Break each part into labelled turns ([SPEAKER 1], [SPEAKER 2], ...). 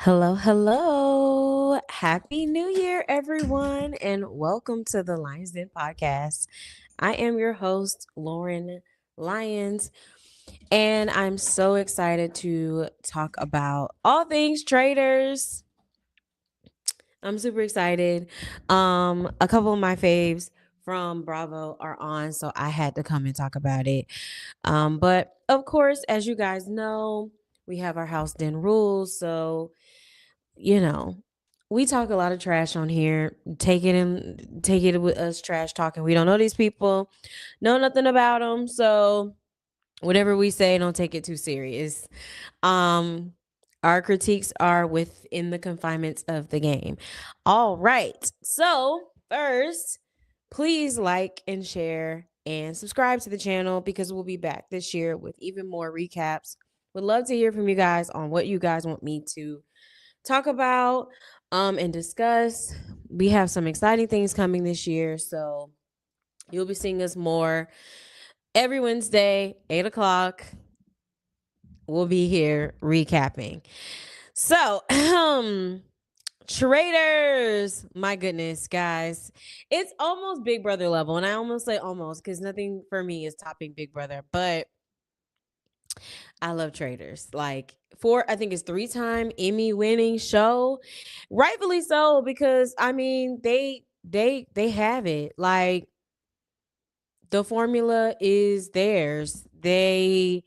[SPEAKER 1] Hello, hello. Happy New Year, everyone, and welcome to the Lions Den podcast. I am your host, Lauren Lyons, and I'm so excited to talk about all things traders. I'm super excited. A couple of my faves from Bravo are on, so I had to come and talk about it. But of course, as you guys know, we have our house den rules, so you know, we talk a lot of trash on here. Take it with us trash talking. We don't know these people, know nothing about them. So whatever we say, don't take it too serious. Um, our critiques are within the confinements of the game. All right. So first, please like and share and subscribe to the channel because we'll be back this year with even more recaps. Would love to hear from you guys on what you guys want me to talk about and discuss. We have some exciting things coming this year, so you'll be seeing us more every Wednesday, 8 o'clock. We'll be here recapping. So, Traitors, my goodness, guys, it's almost Big Brother level, and I almost say almost because nothing for me is topping Big Brother, but I love Traitors. Like I think it's 3-time Emmy winning show, rightfully so because I mean they have it. Like the formula is theirs. They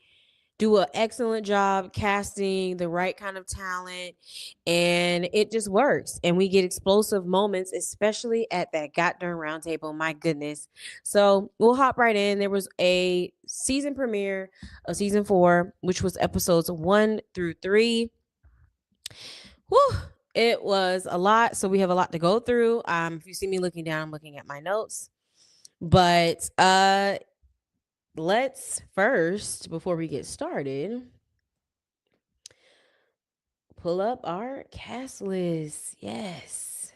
[SPEAKER 1] do an excellent job casting the right kind of talent, and it just works. And we get explosive moments, especially at that goddamn round table. My goodness. So we'll hop right in. There was a season premiere of season 4, which was episodes 1 through 3. Whew, it was a lot. So we have a lot to go through. If you see me looking down, I'm looking at my notes. But let's first, before we get started, pull up our cast list. Yes.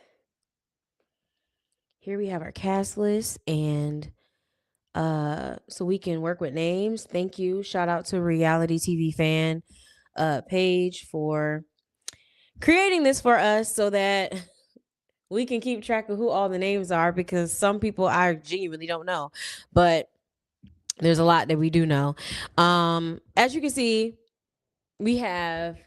[SPEAKER 1] Here we have our cast list, and so we can work with names. Thank you. Shout out to Reality TV Fan page for creating this for us so that we can keep track of who all the names are, because some people I genuinely don't know. But there's a lot that we do know. As you can see, we have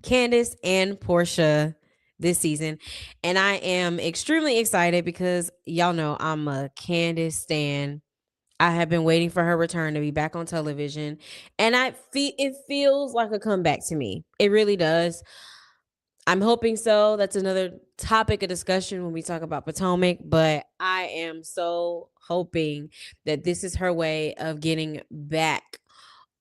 [SPEAKER 1] Candace and Portia this season, and I am extremely excited because y'all know I'm a Candace stan. I have been waiting for her return to be back on television, and it feels like a comeback to me. It really does. I'm hoping so. That's another topic of discussion when we talk about Potomac, but I am so hoping that this is her way of getting back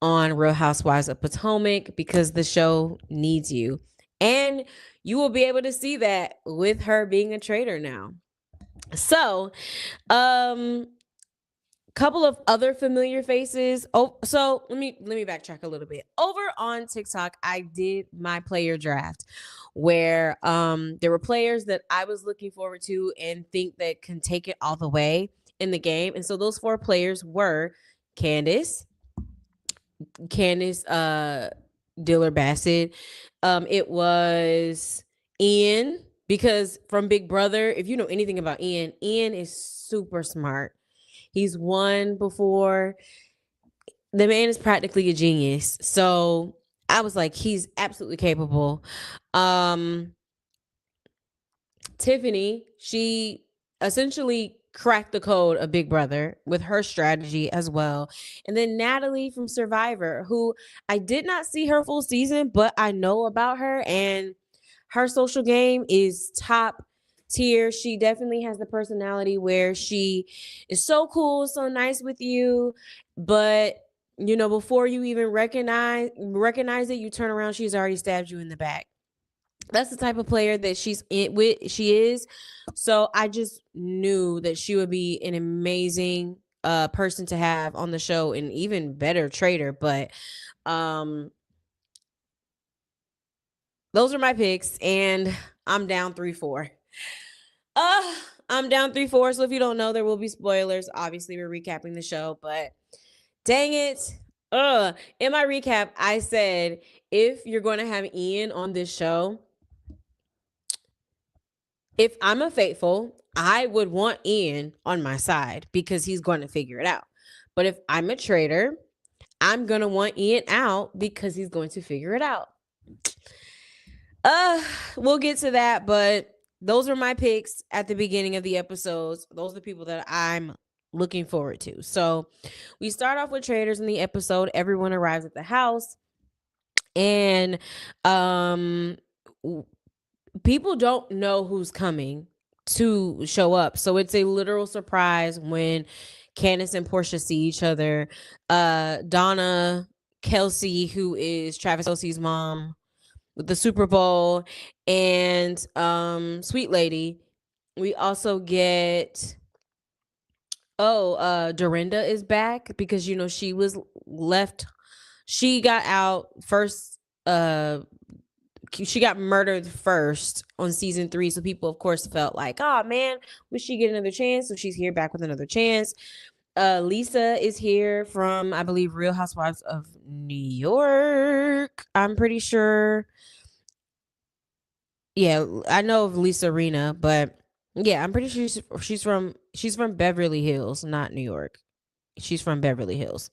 [SPEAKER 1] on Real Housewives of Potomac because the show needs you. And you will be able to see that with her being a traitor now. So, couple of other familiar faces. Oh, so let me backtrack a little bit. Over on TikTok, I did my player draft where there were players that I was looking forward to and think that can take it all the way in the game. And so those 4 players were Candace, Diller Bassett. It was Ian, because from Big Brother, if you know anything about Ian, Ian is super smart. He's won before. The man is practically a genius. So I was like, he's absolutely capable. Tiffany, she essentially cracked the code of Big Brother with her strategy as well. And then Natalie from Survivor, who I did not see her full season, but I know about her, and her social game is top tier. She definitely has the personality where she is so cool, so nice with you, but before you even recognize it, you turn around, she's already stabbed you in the back. That's the type of player that she is. So I just knew that she would be an amazing person to have on the show, and even better traitor. But those are my picks, and I'm down 3-4. I'm down 3-4. So if you don't know, there will be spoilers. Obviously, we're recapping the show, but dang it. In my recap, I said if you're going to have Ian on this show, If I'm a faithful, I would want Ian on my side because he's going to figure it out. But if I'm a traitor, I'm going to want Ian out because he's going to figure it out. Uh, we'll get to that, but those are my picks at the beginning of the episodes. Those are the people that I'm looking forward to. So we start off with Traitors in the episode. Everyone arrives at the house, and um people don't know who's coming to show up. So it's a literal surprise when Candace and Portia see each other. Donna Kelsey, who is Travis Kelsey's mom, with the Super Bowl, and Sweet Lady. We also get Dorinda is back because she was left. She got out first. She got murdered first on season 3, so people of course felt like, oh man, would she get another chance? So she's here back with another chance. Lisa is here from, I believe, Real Housewives of New York, I'm pretty sure. Yeah, I know of Lisa Rena, but yeah, I'm pretty sure she's from Beverly Hills, not New York. She's from Beverly Hills.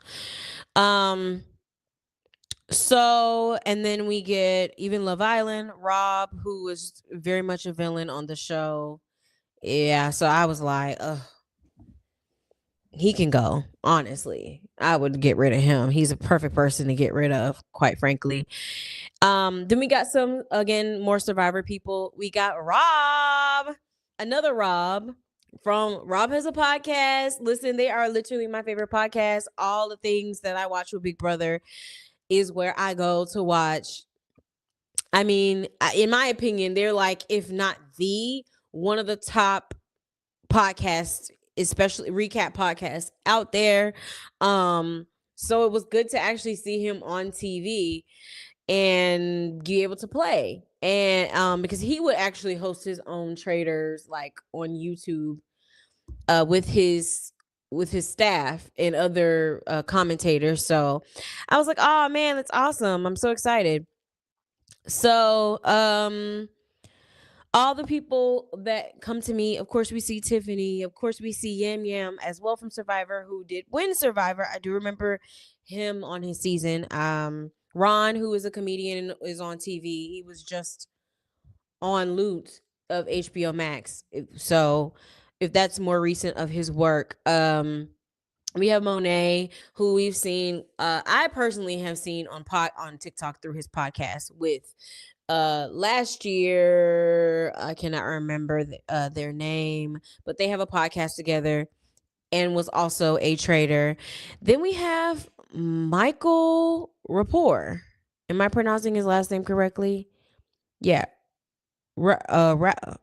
[SPEAKER 1] So, and then we get even Love Island, Rob, who was very much a villain on the show. Yeah, so I was like, ugh, he can go. Honestly, I would get rid of him. He's a perfect person to get rid of, quite frankly. Then we got some, again, more Survivor people. We got Rob, another Rob from Rob Has a Podcast. Listen, they are literally my favorite podcast. All the things that I watch with Big Brother is where I go to watch. I mean, in my opinion, they're like, if not the one of the top podcasts, especially recap podcasts out there. So it was good to actually see him on TV and be able to play. And because he would actually host his own Traitors like on YouTube with his staff and other commentators. So I was like, oh man, that's awesome. I'm so excited. So all the people that come to me, of course we see Tiffany, of course we see Yam Yam as well from Survivor, who did win Survivor. I do remember him on his season. Ron, who is a comedian and is on TV, he was just on Loot of HBO Max. So if that's more recent of his work. We have Monet, who we've seen. I personally have seen on TikTok through his podcast with last year. I cannot remember their name, but they have a podcast together and was also a traitor. Then we have Michael Rapport. Am I pronouncing his last name correctly? Yeah. Rappaport.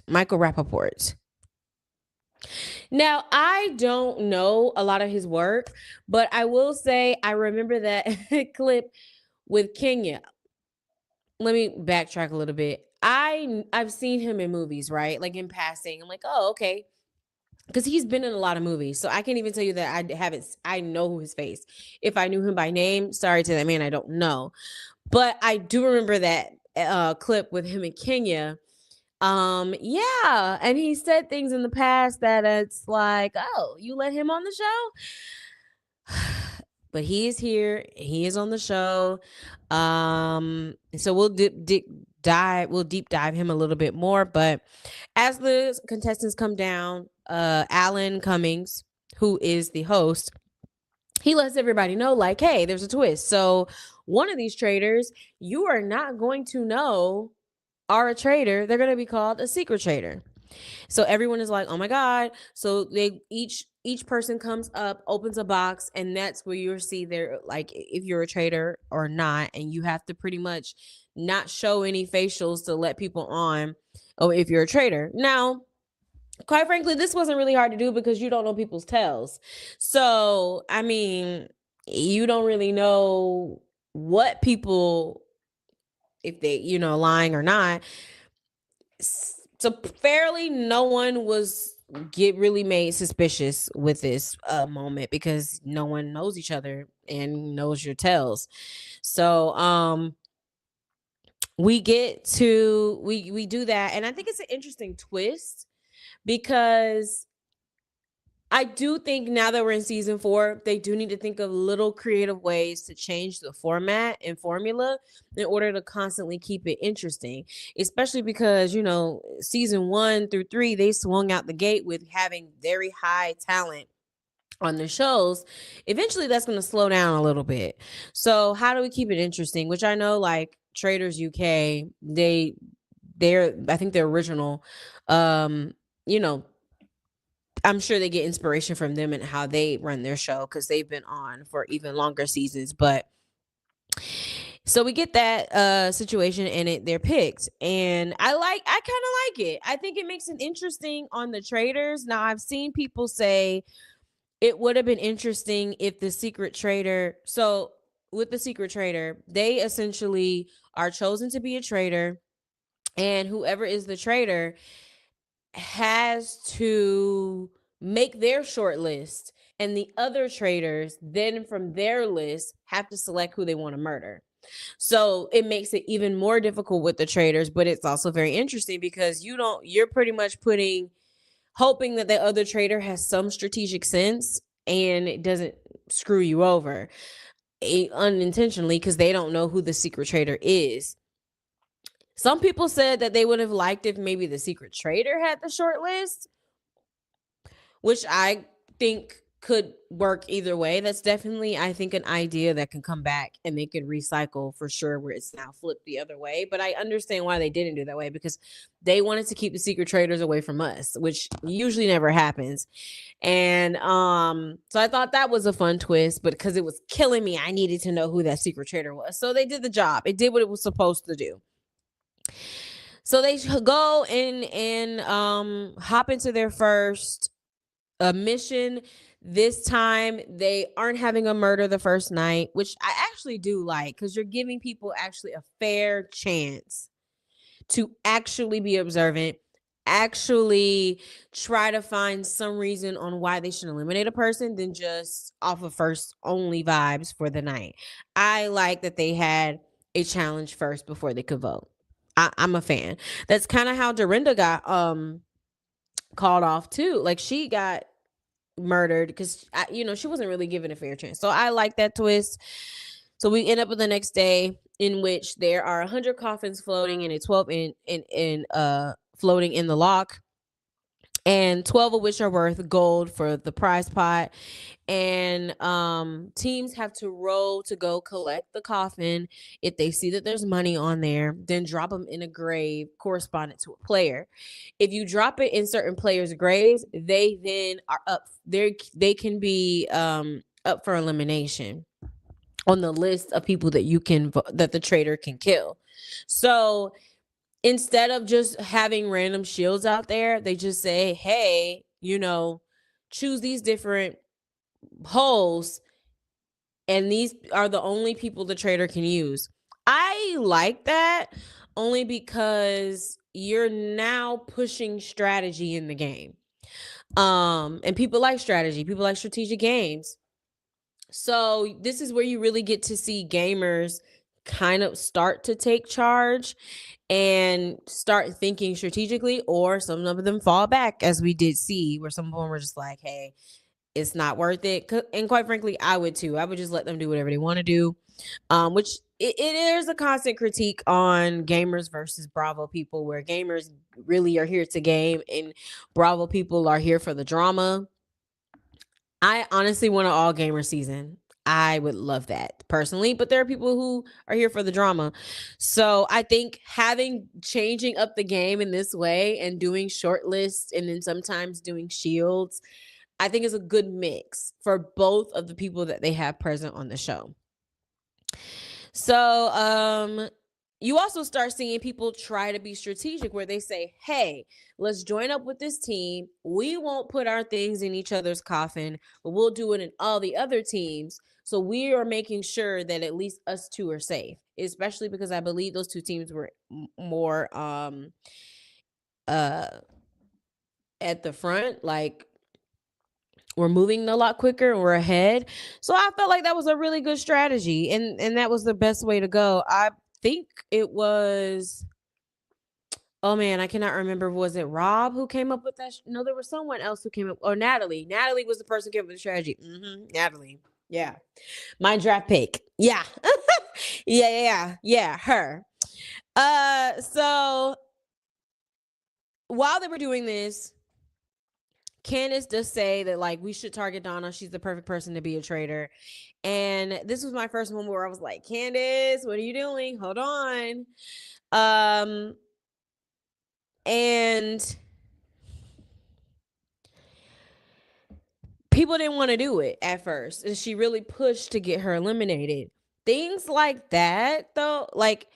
[SPEAKER 1] Michael Rappaport. Now, I don't know a lot of his work, but I will say I remember that clip with Kenya. Let me backtrack a little bit. I've seen him in movies, right? Like in passing. I'm like, "Oh, okay." Because he's been in a lot of movies. So I can't even tell you that I know who his face. If I knew him by name, sorry to that man, I don't know. But I do remember that clip with him in Kenya. Yeah, and he said things in the past that it's like, oh, you let him on the show? But he is here, he is on the show. So we'll deep dive him a little bit more. But as the contestants come down, Alan Cummings, who is the host, he lets everybody know, like, hey, there's a twist. So one of these traitors, you are not going to know are a traitor. They're going to be called a secret traitor. So everyone is like, oh my God. So they each person comes up, opens a box, and that's where you'll see their, like, if you're a traitor or not. And you have to pretty much not show any facials to let people on, oh, if you're a traitor. Now, quite frankly, this wasn't really hard to do because you don't know people's tells. So, I mean, you don't really know what people, if they, lying or not. So fairly, no one was really made suspicious with this moment because no one knows each other and knows your tells. So we do that, and I think it's an interesting twist because I do think now that we're in season 4, they do need to think of little creative ways to change the format and formula in order to constantly keep it interesting. Especially because, season 1 through 3, they swung out the gate with having very high talent on the shows. Eventually that's going to slow down a little bit. So, how do we keep it interesting? Which I know like Traitors UK, they're I think their original you know I'm sure they get inspiration from them and how they run their show because they've been on for even longer seasons. But so we get that situation and they're picked, and I kind of like it. I think it makes it interesting on the Traitors. Now I've seen people say it would have been interesting if the secret traitor. So with the secret traitor, they essentially are chosen to be a traitor, and whoever is the traitor has to make their short list, and the other traitors then from their list have to select who they want to murder. So it makes it even more difficult with the traitors, but it's also very interesting because you're pretty much hoping that the other traitor has some strategic sense and it doesn't screw you over unintentionally because they don't know who the secret traitor is. Some people said that they would have liked if maybe the secret traitor had the short list, which I think could work either way. That's definitely, I think, an idea that can come back and they could recycle for sure, where it's now flipped the other way. But I understand why they didn't do that way, because they wanted to keep the secret traders away from us, which usually never happens. And so I thought that was a fun twist, but because it was killing me, I needed to know who that secret trader was. So they did the job. It did what it was supposed to do. So they go in and hop into their first mission. This time they aren't having a murder the first night, which I actually do like, because you're giving people actually a fair chance to actually be observant, actually try to find some reason on why they should eliminate a person than just off of first only vibes for the night. I like that they had a challenge first before they could vote. I'm a fan. That's kind of how Dorinda got called off too. Like, she got murdered because she wasn't really given a fair chance. So I like that twist. So we end up with the next day in which there are 100 coffins floating and a 12 in floating in the lock, and 12 of which are worth gold for the prize pot. And teams have to roll to go collect the coffin. If they see that there's money on there, then drop them in a grave correspondent to a player. If you drop it in certain players' graves, they then are up there. They can be up for elimination on the list of people that that the traitor can kill. So instead of just having random shields out there, they just say, hey, choose these different holes, and these are the only people the traitor can use. I like that only because you're now pushing strategy in the game. And people like strategy, people like strategic games. So this is where you really get to see gamers kind of start to take charge and start thinking strategically, or some of them fall back, as we did see, where some of them were just like, hey, it's not worth it. And quite frankly, I would too. I would just let them do whatever they want to do. Which it is a constant critique on gamers versus Bravo people, where gamers really are here to game and Bravo people are here for the drama. I honestly want an all gamer season. I would love that personally, but there are people who are here for the drama. So I think changing up the game in this way and doing short lists and then sometimes doing shields, I think is a good mix for both of the people that they have present on the show. So you also start seeing people try to be strategic, where they say, hey, let's join up with this team. We won't put our things in each other's coffin, but we'll do it in all the other teams. So we are making sure that at least us two are safe, especially because I believe those two teams were more at the front, like we're moving a lot quicker and we're ahead. So I felt like that was a really good strategy, and that was the best way to go. I think it was, oh man, I cannot remember. Was it Rob who came up with that? No, there was someone else who came up, or Natalie. Natalie was the person who came up with the strategy. Natalie. Yeah. My draft pick. Yeah. Yeah, her. So while they were doing this, Candace does say that like we should target Donna. She's the perfect person to be a traitor. And this was my first moment where I was like, Candace, what are you doing? Hold on. And people didn't want to do it at first. And she really pushed to get her eliminated. Things like that, though, like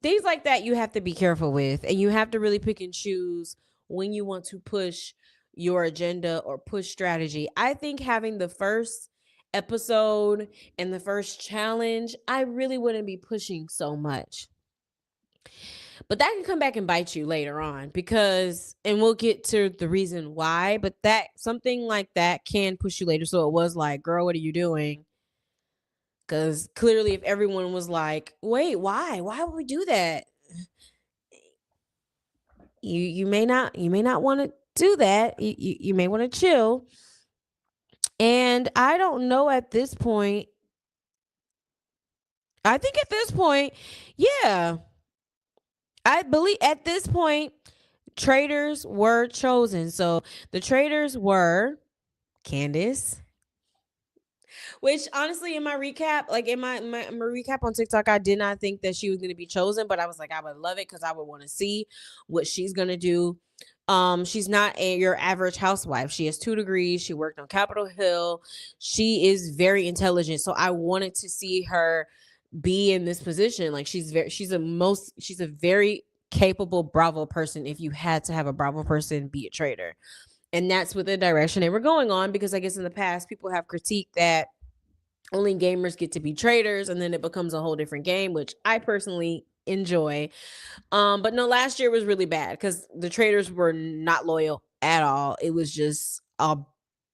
[SPEAKER 1] things like that you have to be careful with, and you have to really pick and choose when you want to push your agenda or push strategy. I think having the first episode and the first challenge, I really wouldn't be pushing so much. But that can come back and bite you later on, because, and we'll get to the reason why, but that something like that can push you later. So it was like, girl, what are you doing? Because clearly, if everyone was like, wait, why? Why would we do that? You may not want to do that. You may want to chill. And I don't know at this point. I think at this point, yeah. I believe at this point, traitors were chosen. So the traitors were Candace, which honestly, in my recap, like in my recap on TikTok, I did not think that she was going to be chosen, but I was like, I would love it because I would want to see what she's going to do. She's not your average housewife. She has 2 degrees. She worked on Capitol Hill. She is very intelligent. So I wanted to see her be in this position. Like she's a very capable Bravo person. If you had to have a Bravo person be a traitor, and that's what the direction they were going on, because I guess in the past people have critiqued that only gamers get to be traitors, and then it becomes a whole different game, which I personally enjoy. But no, last year was really bad because the traitors were not loyal at all. It was just a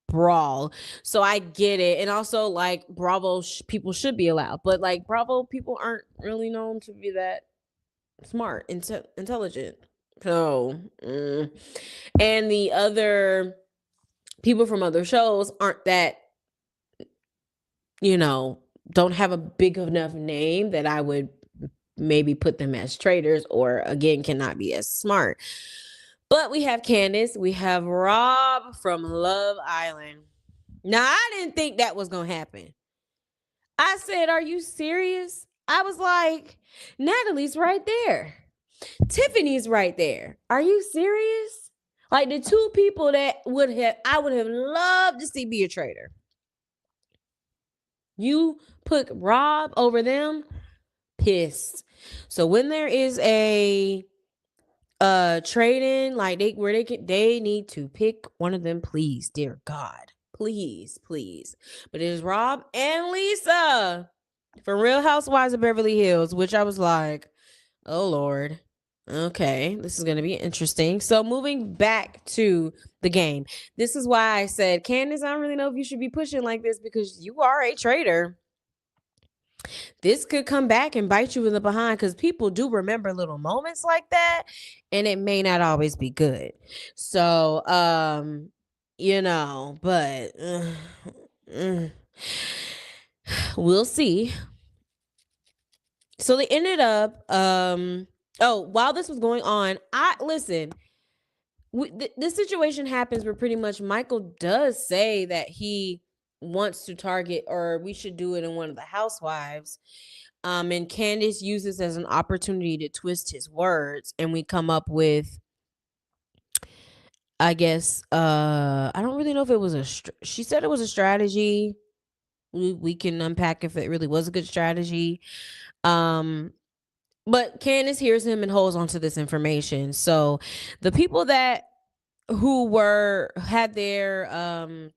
[SPEAKER 1] brawl. So I get it. And also, like, Bravo people should be allowed, but like Bravo people aren't really known to be that smart, intelligent. So, and the other people from other shows aren't that, don't have a big enough name that I would maybe put them as traitors, or again, cannot be as smart. But we have Candace, we have Rob from Love Island. Now, I didn't think that was going to happen. I said, are you serious? I was like, Natalie's right there. Tiffany's right there. Are you serious? Like the 2 people that I would have loved to see be a traitor. You put Rob over them, pissed. So when there is a trade-in, like they need to pick one of them, please, dear God. Please. But it is Rob and Lisa from Real Housewives of Beverly Hills, which I was like, oh Lord. Okay, this is going to be interesting. So moving back to the game. This is why I said, Candace, I don't really know if you should be pushing like this, because you are a traitor. This could come back and bite you in the behind, because people do remember little moments like that, and it may not always be good. So, but we'll see. So they ended up, while this was going on, this situation happens where pretty much Michael does say that he wants to target, or we should do it in one of the housewives. And Candace uses as an opportunity to twist his words, and we come up with, I guess, I don't really know if it was she said it was a strategy. We can unpack if it really was a good strategy. But Candace hears him and holds on to this information. So the people who had their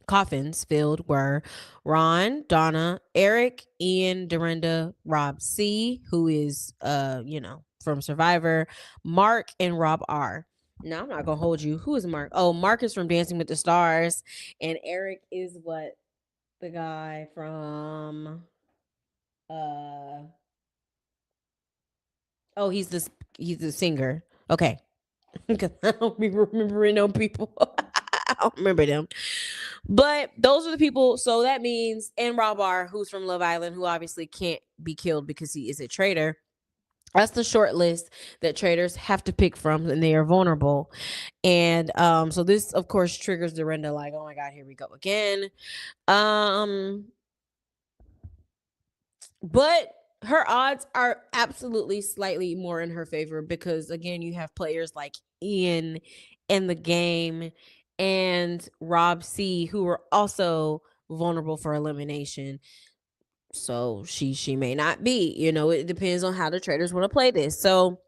[SPEAKER 1] coffins filled were Ron, Donna, Eric, Ian, Dorinda, Rob C, who is from Survivor, Mark, and Rob R. Now I'm not gonna hold you. Who is Mark? Oh, Mark is from Dancing with the Stars, and Eric is what? The guy from Uh oh, he's the singer. Okay. Because I don't be remembering no people. I don't remember them. But those are the people. So that means, and Robar, who's from Love Island, who obviously can't be killed because he is a traitor. That's the short list that traitors have to pick from, and they are vulnerable. And so this, of course, triggers Dorinda, like, oh my God, here we go again. Um, but her odds are absolutely slightly more in her favor because, again, you have players like Ian in the game and Rob C, who are also vulnerable for elimination. So she may not be. It depends on how the traders want to play this. So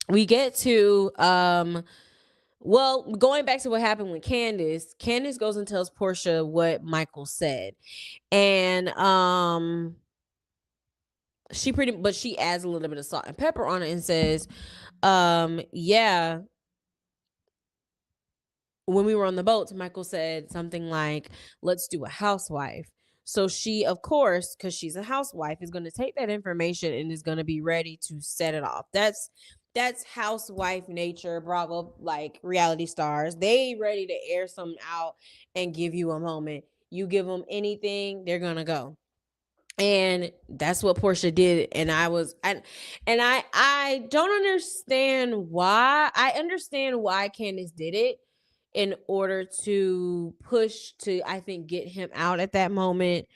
[SPEAKER 1] we get to well, going back to what happened with Candace goes and tells Portia what Michael said. And she adds a little bit of salt and pepper on it and says, yeah, when we were on the boat, Michael said something like, let's do a housewife. So she, of course, because she's a housewife, is going to take that information and is going to be ready to set it off. That's housewife nature. Bravo, like reality stars, they ready to air something out and give you a moment. You give them anything, they're gonna go. And that's what Portia did. And I don't understand why. I understand why Candace did it in order to push to, I think, get him out at that moment.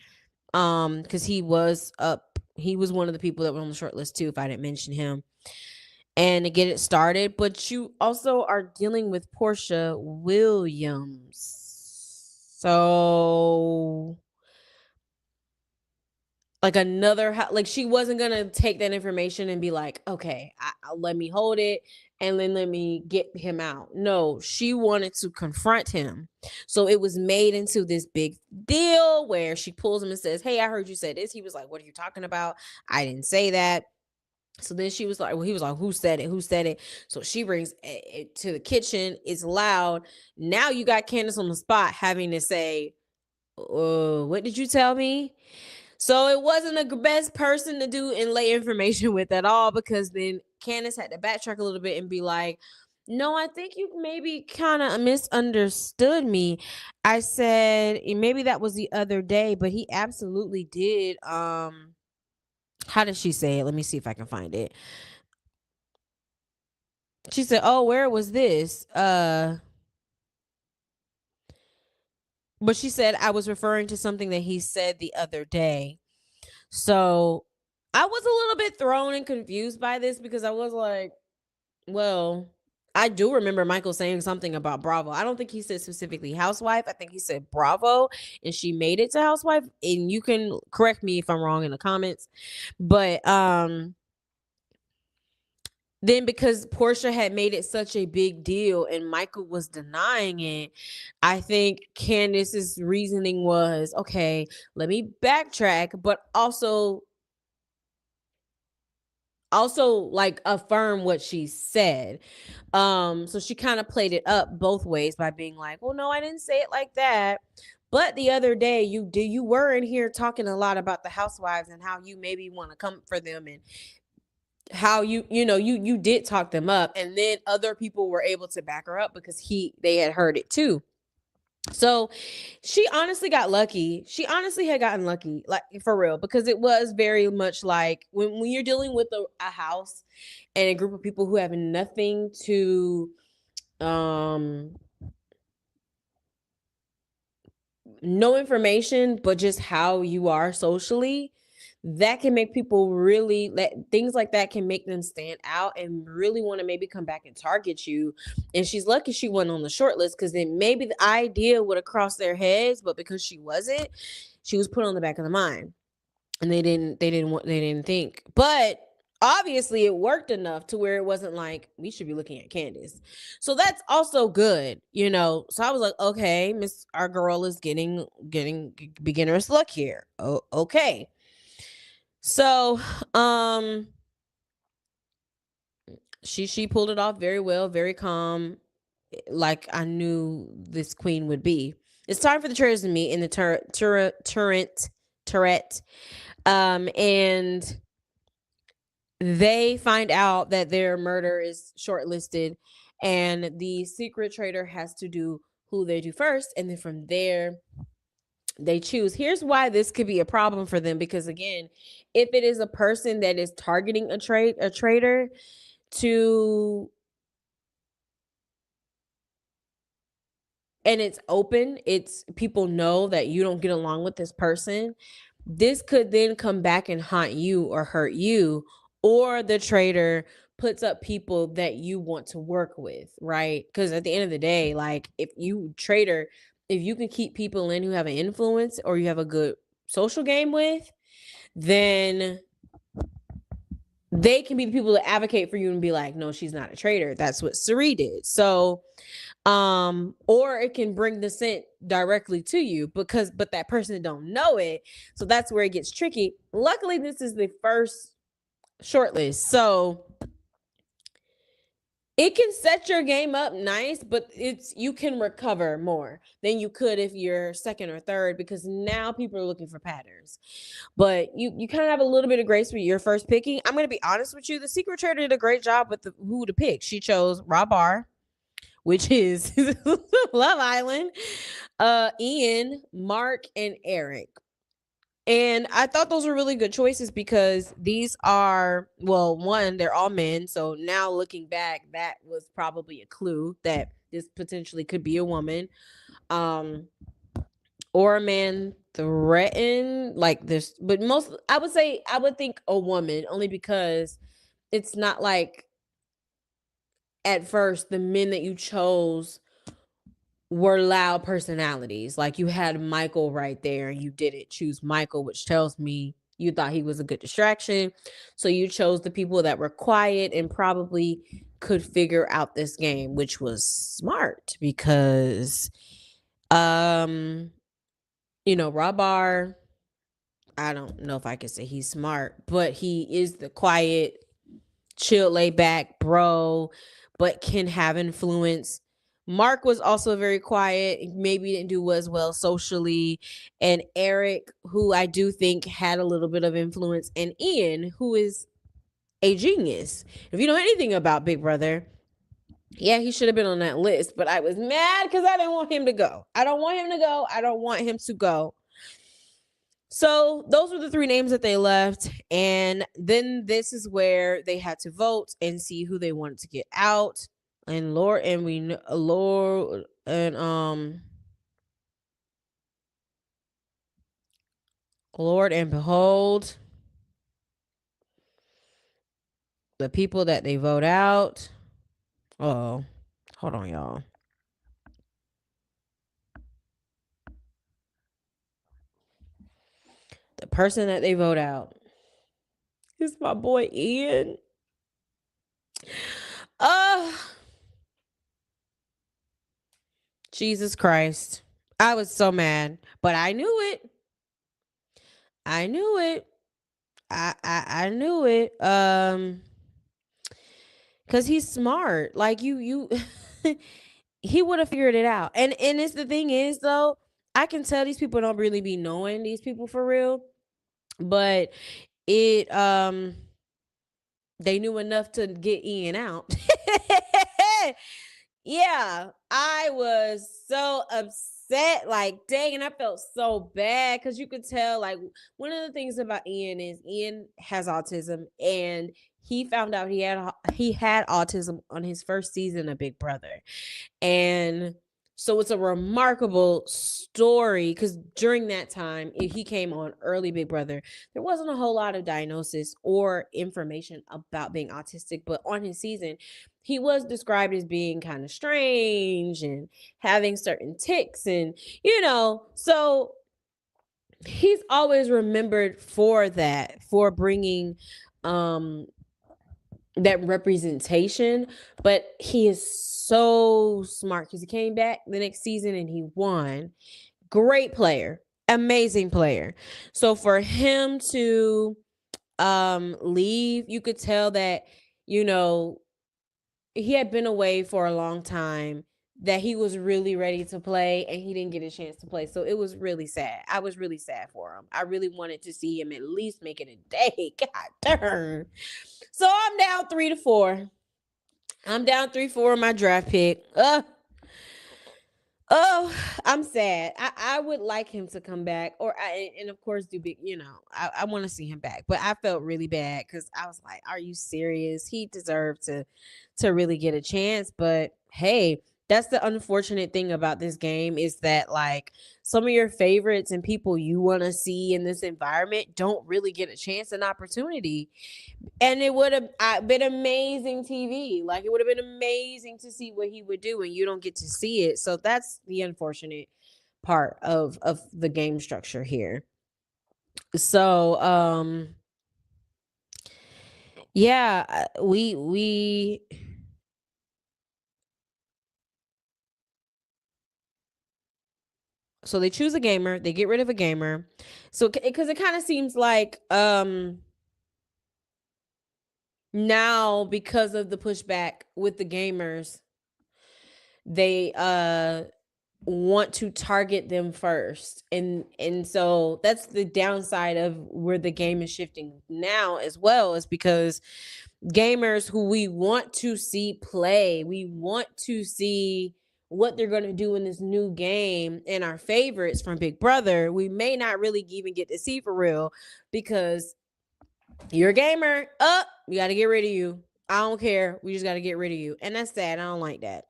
[SPEAKER 1] Because he was one of the people that were on the short list too, if I didn't mention him. And to get it started. But you also are dealing with Portia Williams. So like like she wasn't gonna take that information and be like, okay, let me hold it and then let me get him out. No, she wanted to confront him. So it was made into this big deal where she pulls him and says, hey, I heard you said this. He was like, what are you talking about? I didn't say that. So then she was like, well, he was like, who said it? Who said it? So she brings it to the kitchen. It's loud. Now you got Candace on the spot having to say, what did you tell me? So it wasn't the best person to do and lay information with at all, because then Candace had to backtrack a little bit and be like, no, I think you maybe kind of misunderstood me. I said maybe that was the other day, but he absolutely did. How did she say it? Let me see if I can find it. She said, oh, where was this? But she said I was referring to something that he said the other day. So I was a little bit thrown and confused by this because I was like, well, I do remember Michael saying something about Bravo. I don't think he said specifically housewife. I think he said Bravo and she made it to housewife. And you can correct me if I'm wrong in the comments. But then because Portia had made it such a big deal and Michael was denying it, I think Candace's reasoning was, okay, let me backtrack, but also like affirm what she said. So she kind of played it up both ways by being like, well, no, I didn't say it like that. But the other day you were in here talking a lot about the housewives and how you maybe want to come for them, and how you did talk them up, and then other people were able to back her up because they had heard it too. So she honestly got lucky. She honestly had gotten lucky, like for real, because it was very much like when you're dealing with a house and a group of people who have nothing to um no information but just how you are socially, that can make people really things like that can make them stand out and really want to maybe come back and target you. And she's lucky she wasn't on the short list, because then maybe the idea would have crossed their heads, but because she wasn't, she was put on the back of the mind, and they didn't think. But obviously it worked enough to where it wasn't like we should be looking at Candace. So that's also good. So I was like, okay, Miss our girl is getting beginner's luck here. Oh, okay. So she pulled it off very well, very calm, like I knew this queen would be. It's time for the traitors to meet in the turret Tourette. And they find out that their murder is shortlisted, and the secret traitor has to do who they do first, and then from there they choose. Here's why this could be a problem for them, because again, if it is a person that is targeting a traitor to, and it's open, it's people know that you don't get along with this person, this could then come back and haunt you or hurt you, or the traitor puts up people that you want to work with, right? Because at the end of the day, like, if you traitor, if you can keep people in who have an influence or you have a good social game with, then they can be the people that advocate for you and be like, no, she's not a traitor. That's what Suri did. So or it can bring the scent directly to you, but that person don't know it. So that's where it gets tricky. Luckily, this is the first shortlist, so it can set your game up nice, but you can recover more than you could if you're second or third, because now people are looking for patterns. But you kind of have a little bit of grace with your first picking. I'm going to be honest with you. The secret traitor did a great job with who to pick. She chose Rob R, which is Love Island, Ian, Mark, and Eric. And I thought those were really good choices because these are, well, one, they're all men. So now looking back, that was probably a clue that this potentially could be a woman. Or a man threatened like this, but most, I would think a woman, only because it's not like at first the men that you chose were loud personalities. Like, you had Michael right there and you didn't choose Michael, which tells me you thought he was a good distraction. So you chose the people that were quiet and probably could figure out this game, which was smart because Rabar, I don't know if I could say he's smart, but he is the quiet, chill, laid back bro, but can have influence. Mark was also very quiet, maybe didn't do as well socially. And Eric, who I do think had a little bit of influence, and Ian, who is a genius. If you know anything about Big Brother, yeah, he should have been on that list, but I was mad because I didn't want him to go. I don't want him to go. I don't want him to go. So those were the three names that they left. And then this is where they had to vote and see who they wanted to get out. And Lord and behold, the people that they vote out. Oh, hold on, y'all. The person that they vote out is my boy Ian. Jesus Christ. I was so mad, but I knew it. I knew it. I knew it. Cause he's smart. Like you he would have figured it out. And it's the thing is though, I can tell these people don't really be knowing these people for real. But it they knew enough to get Ian out. Yeah, I was so upset. Like, dang, and I felt so bad because you could tell, like, one of the things about Ian is Ian has autism, and he found out he had autism on his first season of Big Brother. And so it's a remarkable story because during that time, if he came on early Big Brother, there wasn't a whole lot of diagnosis or information about being autistic. But on his season, he was described as being kind of strange and having certain tics. And, so he's always remembered for that, for bringing that representation. But he is so smart because he came back the next season and he won. Great player, amazing player. So for him to leave, you could tell that he had been away for a long time. that he was really ready to play and he didn't get a chance to play. So it was really sad. I was really sad for him. I really wanted to see him at least make it a day. God darn. So I'm down 3-4. I'm down 3-4 on my draft pick. Oh, I'm sad. I would like him to come back, and of course do big. I want to see him back, but I felt really bad because I was like, "Are you serious? He deserved to really get a chance." But hey, that's the unfortunate thing about this game is that like some of your favorites and people you want to see in this environment don't really get a chance and opportunity. And it would have been amazing TV. Like it would have been amazing to see what he would do, and you don't get to see it. So that's the unfortunate part of the game structure here. So yeah, we so they choose a gamer, they get rid of a gamer. So because it kind of seems like now because of the pushback with the gamers, they want to target them first, and so that's the downside of where the game is shifting now as well, is because gamers who we want to see play, we want to see what they're going to do in this new game, and our favorites from Big Brother we may not really even get to see for real, because you're a gamer up, we got to get rid of you. I don't care, we just got to get rid of you, and that's sad. I don't like that.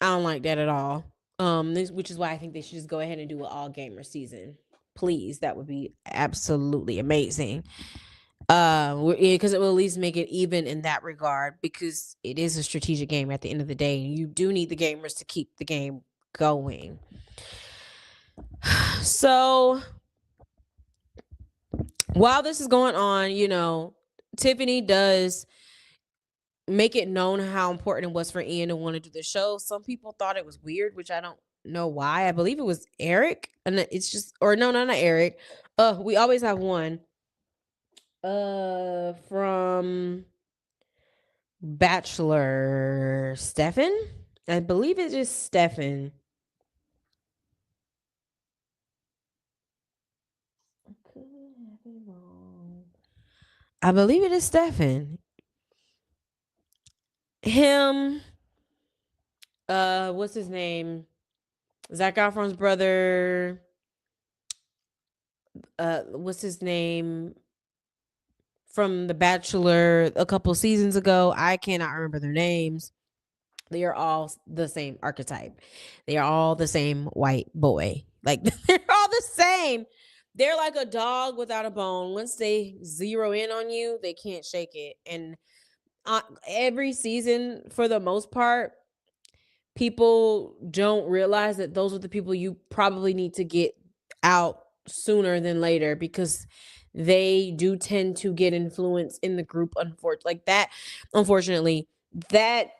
[SPEAKER 1] I don't like that at all. Which is why I think they should just go ahead and do an all gamer season. Please, that would be absolutely amazing. Because it will at least make it even in that regard, because it is a strategic game at the end of the day, and you do need the gamers to keep the game going. So while this is going on, Tiffany does make it known how important it was for Ian to want to do the show. Some people thought it was weird, which I don't know why. I believe it was Eric, and it's just, or no, not Eric. We always have one. From Bachelor, Stefan. I believe it's just Stefan. I could have been wrong. I believe it is Stefan. Him. What's his name? Zac Efron's brother. What's his name? From The Bachelor a couple seasons ago. I cannot remember their names. They are all the same archetype. They are all the same white boy. Like they're all the same. They're like a dog without a bone. Once they zero in on you, they can't shake it. And every season, for the most part, people don't realize that those are the people you probably need to get out sooner than later, because they do tend to get influence in the group. Unfortunately, that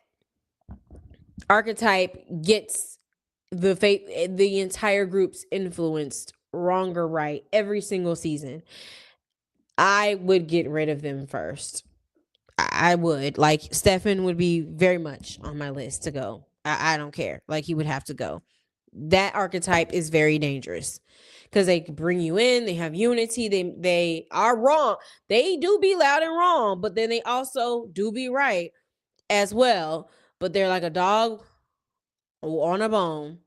[SPEAKER 1] archetype gets the entire group's influenced wrong or right every single season. I would get rid of them first. I would. Like, Stefan would be very much on my list to go. I don't care. Like, he would have to go. That archetype is very dangerous because they bring you in. They have unity. They are wrong. They do be loud and wrong, but then they also do be right as well. But they're like a dog on a bone.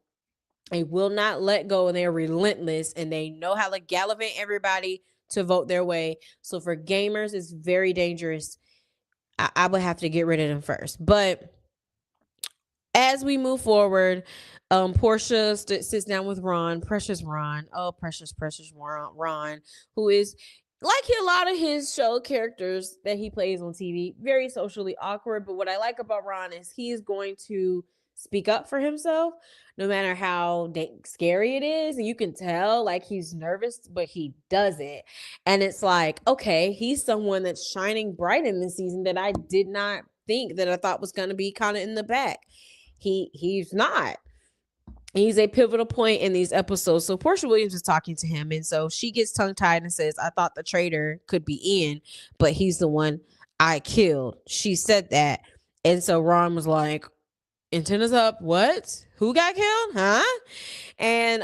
[SPEAKER 1] They will not let go, and they're relentless, and they know how to gallivant everybody to vote their way. So for gamers, it's very dangerous. I would have to get rid of them first. But as we move forward, Portia sits down with Ron, precious Ron. Oh, precious Ron, who is like a lot of his show characters that he plays on TV, very socially awkward. But what I like about Ron is he is going to speak up for himself, no matter how scary it is. And you can tell like he's nervous, but he does it. And it's like, okay, he's someone that's shining bright in this season that I did not think, that I thought was going to be kind of in the back. He's not. He's a pivotal point in these episodes. So Portia Williams is talking to him, and so she gets tongue tied and says, "I thought the traitor could be Ian, but he's the one I killed." She said that, and so Ron was like, Antennas up. What? Who got killed? Huh? And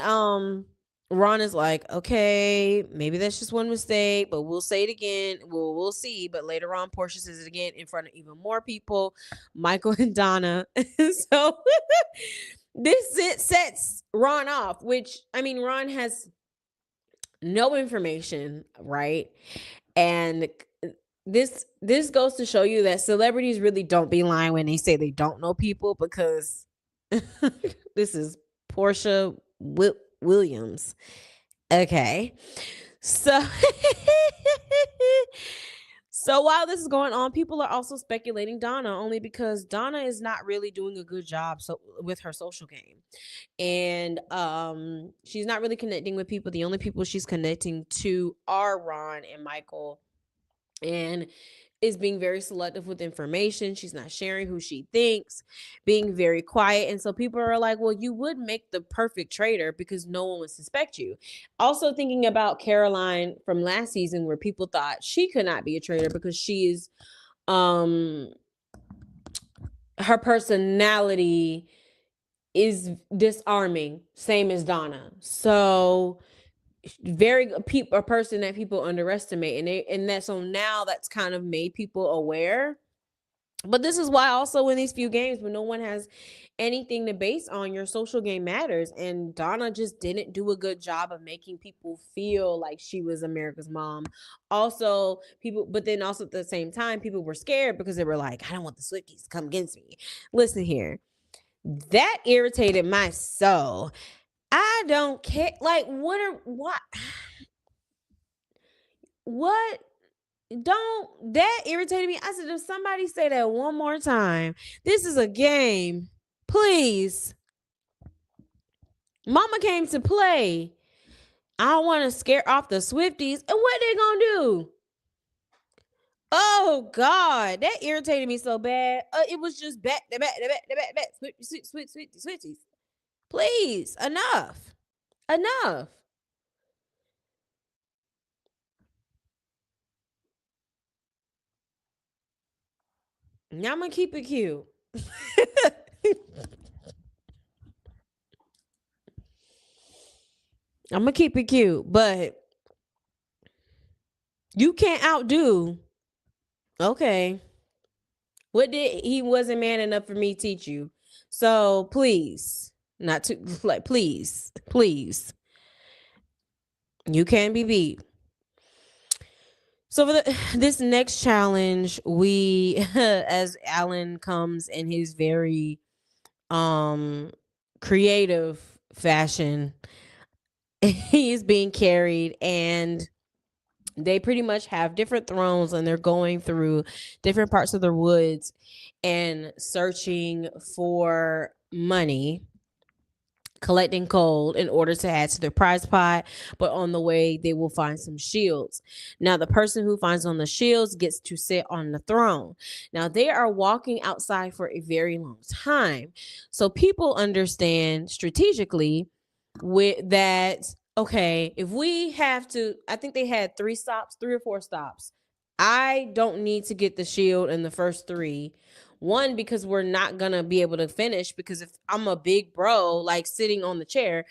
[SPEAKER 1] Ron is like, okay, maybe that's just one mistake, but we'll say it again. We'll see. But later on, Portia says it again in front of even more people, Michael and Donna. So this sets Ron off, which I mean, Ron has no information, right? And this goes to show you that celebrities really don't be lying when they say they don't know people, because this is Portia Williams. Okay. So so while this is going on, people are also speculating Donna, only because Donna is not really doing a good job with her social game. And she's not really connecting with people. The only people she's connecting to are Ron and Michael, and is being very selective with information. She's not sharing who she thinks, being very quiet. And so people are like, well, you would make the perfect traitor because no one would suspect you. Also thinking about Caroline from last season, where people thought she could not be a traitor because she's her personality is disarming, same as Donna. So a person that people underestimate, and that, so now that's kind of made people aware. But this is why also in these few games when no one has anything to base on, your social game matters. And Donna just didn't do a good job of making people feel like she was America's mom. Also, but then also at the same time, people were scared because they were like, I don't want the Swifties to come against me. Listen here. That irritated my soul. I don't care. Like, what? Don't, that irritated me. I said, if somebody say that one more time, this is a game. Please. Mama came to play. I don't want to scare off the Swifties. And what they gonna do? Oh God, that irritated me so bad. It was just back. Swifties. Please, enough. Enough. Now I'm gonna keep it cute. I'm gonna keep it cute, but you can't outdo. Okay. What did he wasn't man enough for me to teach you? So please, not to like, please, you can be beat. So for this next challenge, we as Alan comes in his very creative fashion, he is being carried, and they pretty much have different thrones, and they're going through different parts of the woods and searching for money, collecting gold in order to add to their prize pot. But on the way, they will find some shields. Now, the person who finds on the shields gets to sit on the throne. Now, they are walking outside for a very long time. So people understand strategically with that, okay, if we have to, I think they had 3 or 4 stops. I don't need to get the shield in the first 3. One, because we're not gonna be able to finish, because if I'm a big bro like sitting on the chair,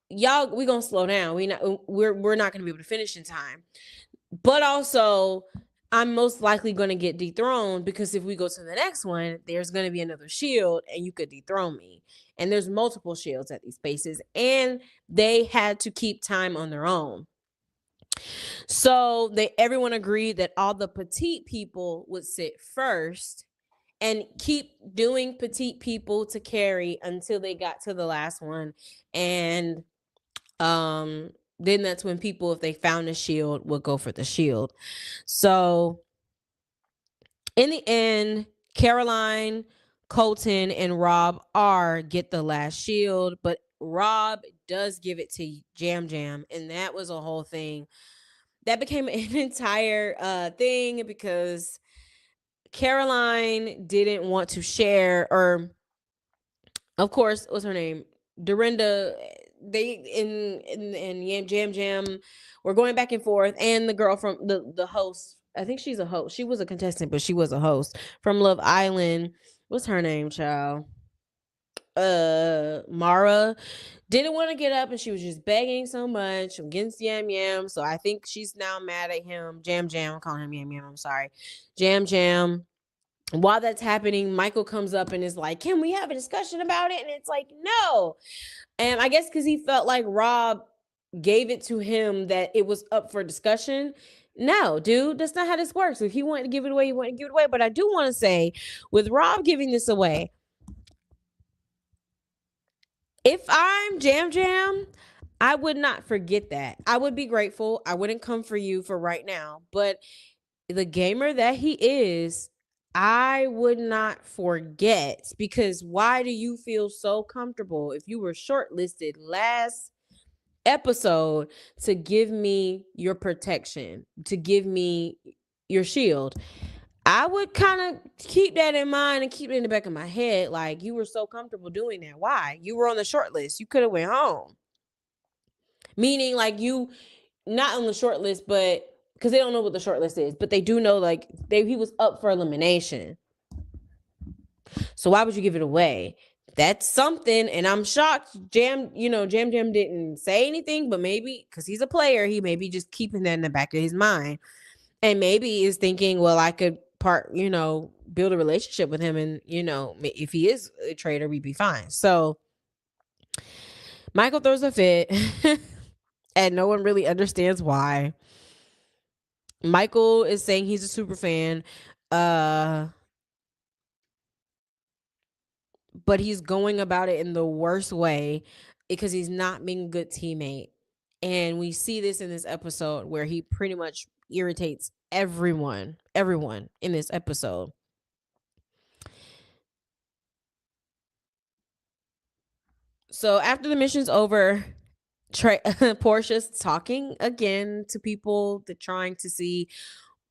[SPEAKER 1] y'all, we gonna slow down. We're not gonna be able to finish in time. But also, I'm most likely gonna get dethroned, because if we go to the next one, there's gonna be another shield and you could dethrone me. And there's multiple shields at these spaces, and they had to keep time on their own. So everyone agreed that all the petite people would sit first and keep doing petite people to carry until they got to the last one. And then that's when people, if they found a shield, would go for the shield. So in the end, Caroline, Colton, and Rob R get the last shield, but Rob does give it to Jam Jam, and that was a whole thing. That became an entire thing, because Caroline didn't want to share, or of course, what's her name? Dorinda. They in Jam Jam were going back and forth, and the girl from the host. I think she's a host. She was a contestant, but she was a host from Love Island. What's her name, child? Mara didn't want to get up and she was just begging so much against Yam Yam. So I think she's now mad at him. Jam Jam, I'm calling him Yam Yam, I'm sorry. Jam Jam. While that's happening, Michael comes up and is like, "Can we have a discussion about it?" And it's like, no. And I guess because he felt like Rob gave it to him that it was up for discussion. No, dude, that's not how this works. If he wanted to give it away, he wanted to give it away. But I do want to say, with Rob giving this away, if I'm Jam Jam, I would not forget that. I would be grateful. I wouldn't come for you for right now. But the gamer that he is, I would not forget, because why do you feel so comfortable if you were shortlisted last episode to give me your protection, to give me your shield? I would kind of keep that in mind and keep it in the back of my head. Like, you were so comfortable doing that. Why? You were on the short list. You could have went home. Meaning, like, you not on the short list, but because they don't know what the short list is, but they do know, like, he was up for elimination. So why would you give it away? That's something. And I'm shocked Jam Jam didn't say anything, but maybe because he's a player, he may be just keeping that in the back of his mind. And maybe is thinking, well, I could build a relationship with him, and if he is a traitor, we'd be fine. So Michael throws a fit and no one really understands why. Michael is saying he's a super fan, but he's going about it in the worst way because he's not being a good teammate. And we see this in this episode where he pretty much irritates everyone in this episode. So after the mission's over, Portia's talking again to people. They're trying to see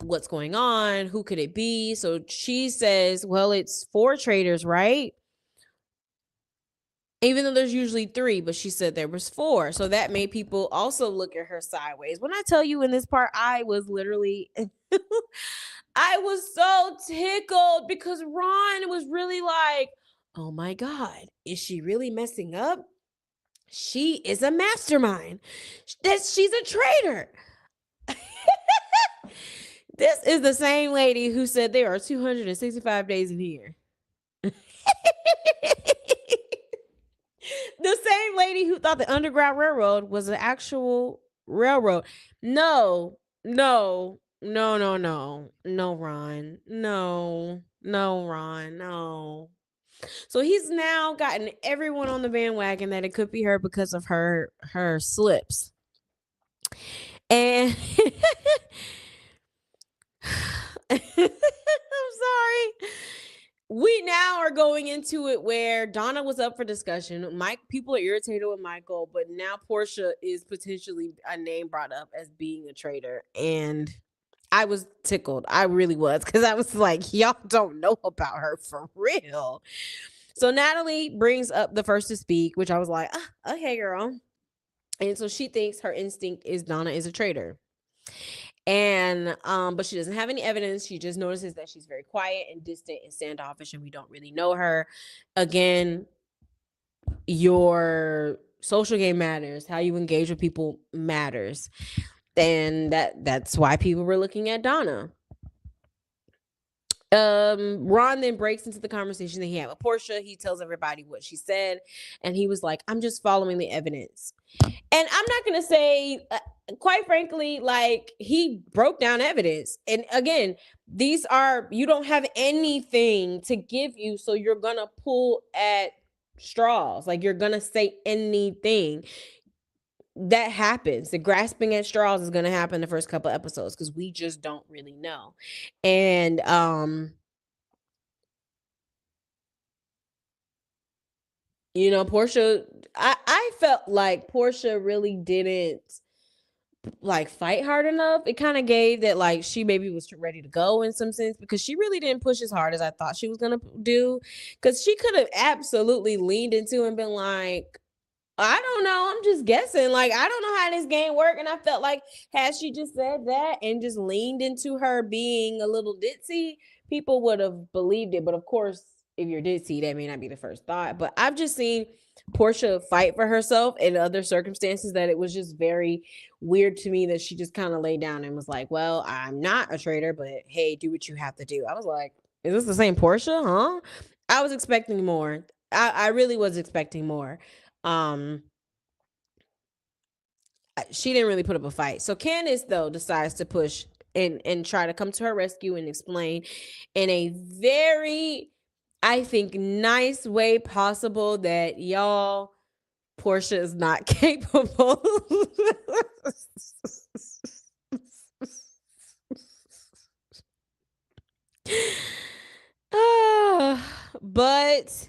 [SPEAKER 1] what's going on. Who could it be? So she says, well, it's 4 traitors, right? Even though there's usually 3, but she said there was 4. So that made people also look at her sideways. When I tell you in this part, I was literally, I was so tickled because Ron was really like, oh my God, is she really messing up? She is a mastermind. She's a traitor. This is the same lady who said there are 265 days in a year. The same lady who thought the Underground Railroad was an actual railroad. No, Ron. No, Ron. No. So he's now gotten everyone on the bandwagon that it could be her because of her slips. And I'm sorry. We now are going into it where Donna was up for discussion. People are irritated with Michael, but now Portia is potentially a name brought up as being a traitor. And I was tickled. I really was, because I was like, y'all don't know about her for real. So Natalie brings up the first to speak, which I was like, okay, girl. And so she thinks her instinct is Donna is a traitor. And but she doesn't have any evidence. She just notices that she's very quiet and distant and standoffish, and we don't really know her. Again, your social game matters. How you engage with people matters. And that's why people were looking at Donna. Ron then breaks into the conversation that he had with Portia. He tells everybody what she said, and he was like, I'm just following the evidence. And I'm not going to say, quite frankly, like, he broke down evidence. And again, you don't have anything to give you, so you're going to pull at straws. Like, you're going to say anything. That happens. The grasping at straws is going to happen the first couple episodes because we just don't really know. And Portia, I felt like Portia really didn't like fight hard enough. It kind of gave that like she maybe was ready to go in some sense, because she really didn't push as hard as I thought she was gonna do. Because she could have absolutely leaned into and been like, I don't know, I'm just guessing. Like, I don't know how this game works. And I felt like had she just said that and just leaned into her being a little ditzy, people would have believed it. But of course, if you did see, that may not be the first thought, but I've just seen Portia fight for herself in other circumstances that it was just very weird to me that she just kind of laid down and was like, well, I'm not a traitor, but hey, do what you have to do. I was like, is this the same Portia? Huh? I was expecting more. I really was expecting more. Um, she didn't really put up a fight. So Candace, though, decides to push and try to come to her rescue and explain in a very, I think, nice way possible that y'all, Portia is not capable. But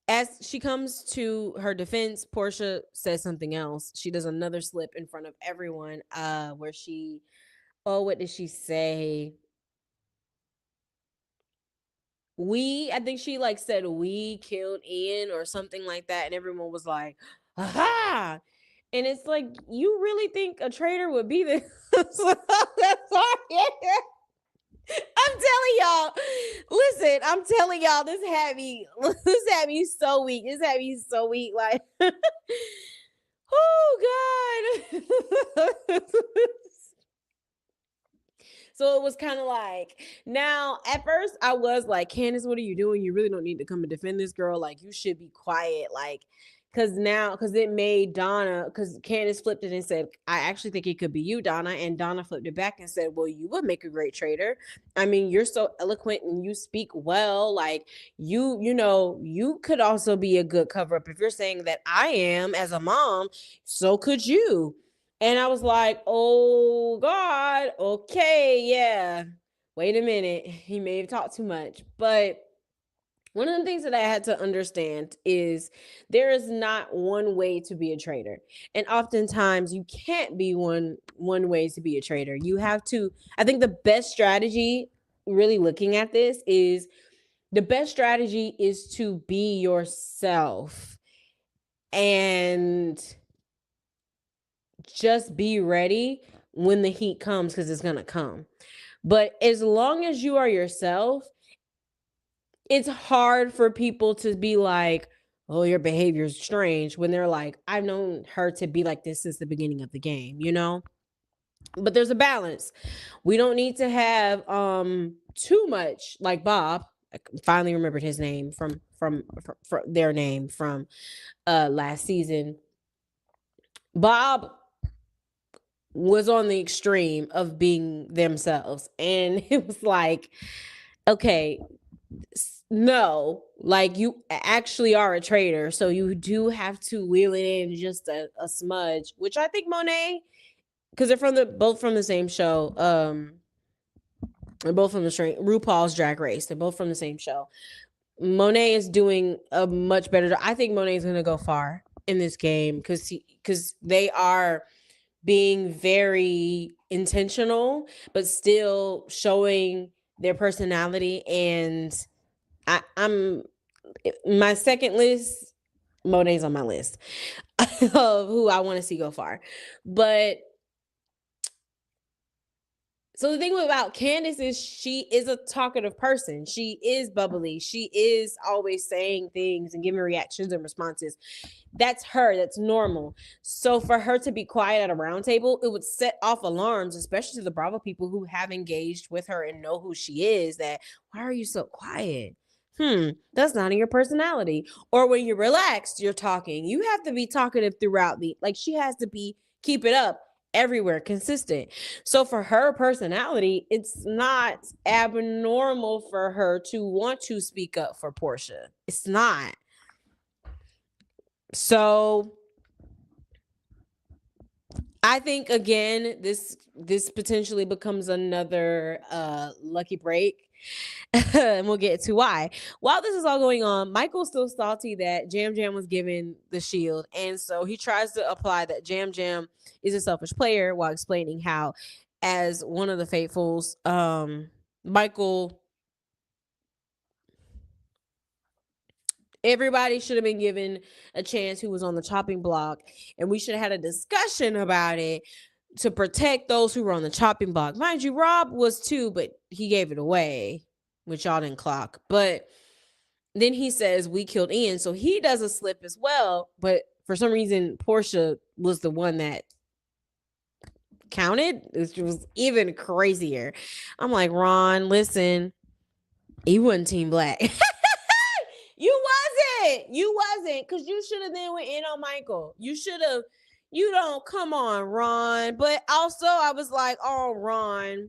[SPEAKER 1] as she comes to her defense, Portia says something else. She does another slip in front of everyone, where she, oh, what did she say? I think she like said we killed Ian or something like that, and everyone was like, aha. And it's like, you really think a traitor would be this? I'm telling y'all. Listen, I'm telling y'all, this had me so weak. This had me so weak. Like, oh God. So it was kind of like, now at first I was like, Candace, what are you doing? You really don't need to come and defend this girl. Like, you should be quiet. Like, because it made Donna, because Candace flipped it and said, I actually think it could be you, Donna. And Donna flipped it back and said, well, you would make a great traitor. I mean, you're so eloquent and you speak well. Like, you could also be a good cover up. If you're saying that I am as a mom, so could you. And I was like, oh God, okay, yeah. Wait a minute. He may have talked too much. But one of the things that I had to understand is there is not one way to be a traitor. And oftentimes you can't be one way to be a traitor. You have to, I think the best strategy, really looking at this, is the best strategy is to be yourself and just be ready when the heat comes, because it's going to come. But as long as you are yourself, it's hard for people to be like, oh, your behavior is strange, when they're like, I've known her to be like this since the beginning of the game, you know? But there's a balance. We don't need to have too much like Bob. I finally remembered his name from their name from last season. Bob was on the extreme of being themselves, and it was like, okay, no, like, you actually are a traitor, so you do have to wheel it in just a smudge, which I think Monet, because they're both from the same show, they're both from the RuPaul's Drag Race, they're both from the same show. Monet is doing a much better job. I think Monet is going to go far in this game because they are being very intentional, but still showing their personality. And I'm my second list, Monet's on my list of who I want to see go far. But so the thing about Candace is she is a talkative person. She is bubbly. She is always saying things and giving reactions and responses. That's her. That's normal. So for her to be quiet at a round table, it would set off alarms, especially to the Bravo people who have engaged with her and know who she is, that, why are you so quiet? That's not in your personality. Or when you're relaxed, you're talking. You have to be talkative throughout she has to keep it up everywhere, consistent. So for her personality, it's not abnormal for her to want to speak up for Portia. It's not. So I think, again, this potentially becomes another lucky break. And we'll get to why. While this is all going on, Michael's still salty that Jam Jam was given the shield, and so he tries to apply that Jam Jam is a selfish player, while explaining how, as one of the faithfuls, Michael, everybody should have been given a chance who was on the chopping block, and we should have had a discussion about it to protect those who were on the chopping block. Mind you, Rob was too, but he gave it away. which y'all didn't clock. But then he says we killed Ian, so he does a slip as well. But for some reason, Portia was the one that counted, which was even crazier. I'm like, Ron, listen, you wasn't Team Black. You wasn't, because you should have then went in on Michael. You should have. You don't. Come on, Ron. But also, I was like, oh, Ron,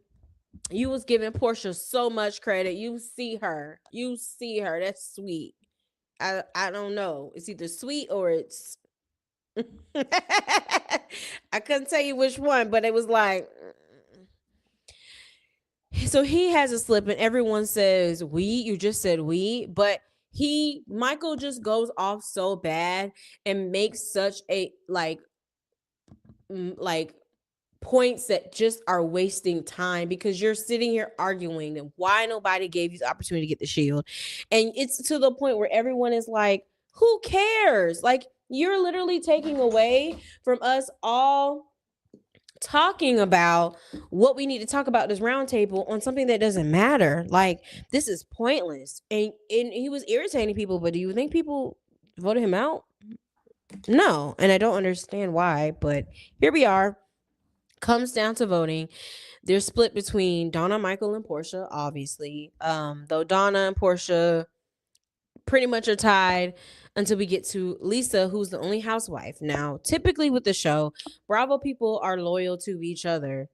[SPEAKER 1] you was giving Portia so much credit. You see her. That's sweet. I don't know. It's either sweet or it's. I couldn't tell you which one, but it was like. So he has a slip, and everyone says we. You just said we, but Michael just goes off so bad and makes such a like points that just are wasting time, because you're sitting here arguing and why nobody gave you the opportunity to get the shield. And it's to the point where everyone is like, who cares? Like, you're literally taking away from us all talking about what we need to talk about this roundtable on something that doesn't matter. Like, this is pointless. And he was irritating people, but do you think people voted him out? No. And I don't understand why, but here we are. Comes down to voting. They're split between Donna, Michael, and Portia, obviously. Though Donna and Portia pretty much are tied until we get to Lisa, who's the only housewife. Now, typically with the show, Bravo people are loyal to each other.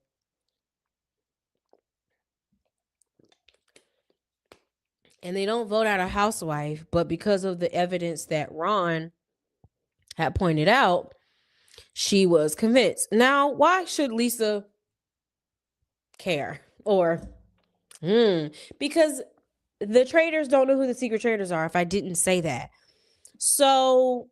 [SPEAKER 1] And they don't vote out a housewife, but because of the evidence that Ron had pointed out, she was convinced. Now, why should Lisa care? Or, because the traitors don't know who the secret traitors are, if I didn't say that. So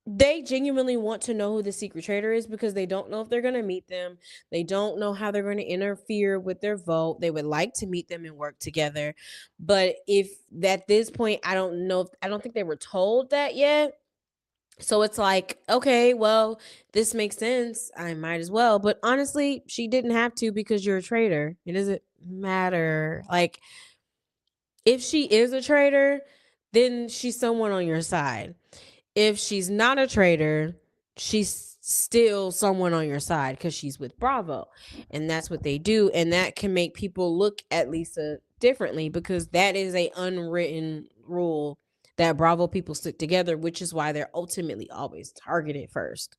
[SPEAKER 1] they genuinely want to know who the secret traitor is, because they don't know if they're going to meet them. They don't know how they're going to interfere with their vote. They would like to meet them and work together. But if at this point, I don't think they were told that yet. So it's like, okay, well, this makes sense. I might as well. But honestly, she didn't have to, because you're a traitor. It doesn't matter. Like, if she is a traitor, then she's someone on your side. If she's not a traitor, she's still someone on your side, because she's with Bravo. And that's what they do. And that can make people look at Lisa differently, because that is a unwritten rule that Bravo people stick together, which is why they're ultimately always targeted first.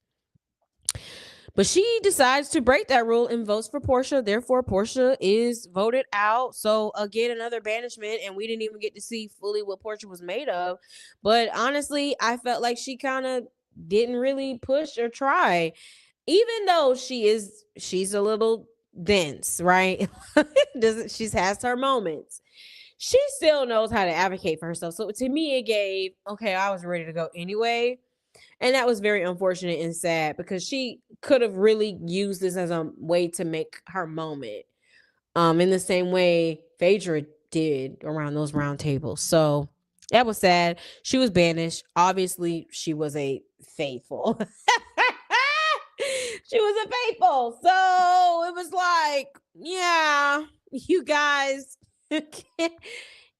[SPEAKER 1] But she decides to break that rule and votes for Portia. Therefore, Portia is voted out. So again, another banishment, and we didn't even get to see fully what Portia was made of. But honestly, I felt like she kind of didn't really push or try, even though she's a little dense, right? She has her moments. She still knows how to advocate for herself. So to me, it gave, okay, I was ready to go anyway. And that was very unfortunate and sad, because she could have really used this as a way to make her moment. In the same way Phaedra did around those round tables. So that was sad. She was banished. Obviously, she was a faithful. She was a faithful. So it was like, yeah, you guys.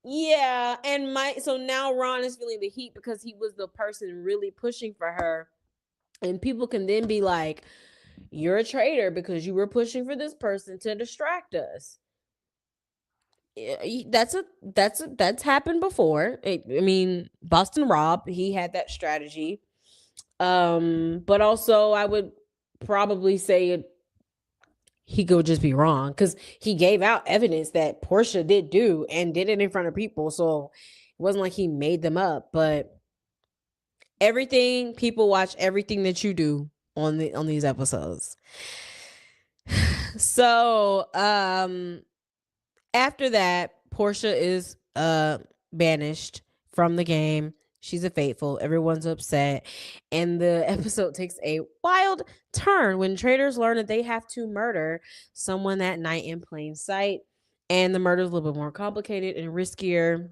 [SPEAKER 1] Yeah, and so now Ron is feeling the heat, because he was the person really pushing for her. And people can then be like, you're a traitor because you were pushing for this person to distract us. That's happened before. I mean, Boston Rob, he had that strategy. But also I would probably say he could just be wrong, because he gave out evidence that Portia did do and did it in front of people. So it wasn't like he made them up. But people watch everything that you do on these episodes. So after that, Portia is banished from the game. She's a faithful. Everyone's upset. And the episode takes a wild turn when traitors learn that they have to murder someone that night in plain sight. And the murder is a little bit more complicated and riskier,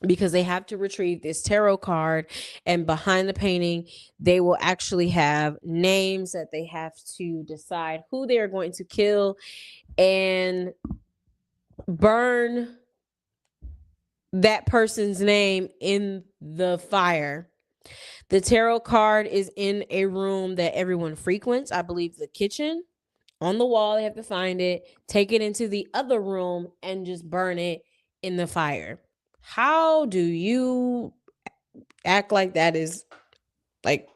[SPEAKER 1] because they have to retrieve this tarot card. And behind the painting, they will actually have names that they have to decide who they are going to kill. And burn that person's name in the fire. The tarot card is in a room that everyone frequents. I believe the kitchen. On the wall, they have to find it, take it into the other room, and just burn it in the fire. How do you act like that is like,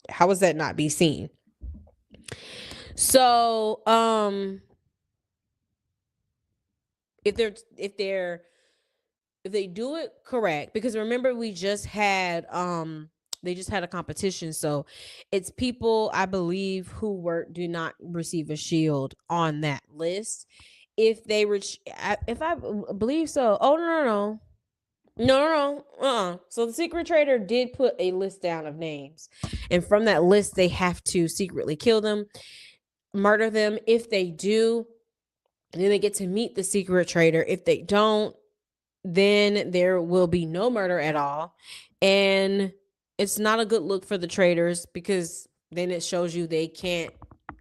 [SPEAKER 1] how is that not be seen? So, if they do it correct, because remember we just had they just had a competition, so it's people I believe who do not receive a shield on that list. If they if I believe so. Oh, no. So the secret trader did put a list down of names, and from that list they have to secretly kill them, murder them. If they do, then they get to meet the secret trader. If they don't, then there will be no murder at all. And it's not a good look for the traitors, because then it shows you they can't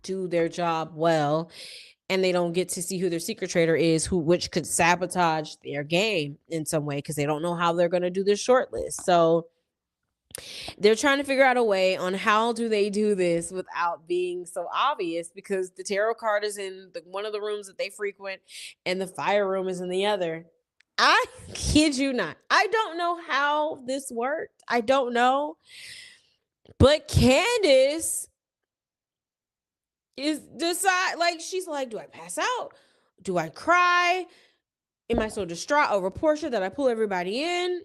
[SPEAKER 1] do their job well, and they don't get to see who their secret traitor is, which could sabotage their game in some way, because they don't know how they're going to do this short list. So they're trying to figure out a way on how do they do this without being so obvious, because the tarot card is in one of the rooms that they frequent and the fire room is in the other. I kid you not. I don't know how this worked. I don't know. But Candace is she's like, do I pass out? Do I cry? Am I so distraught over Portia that I pull everybody in?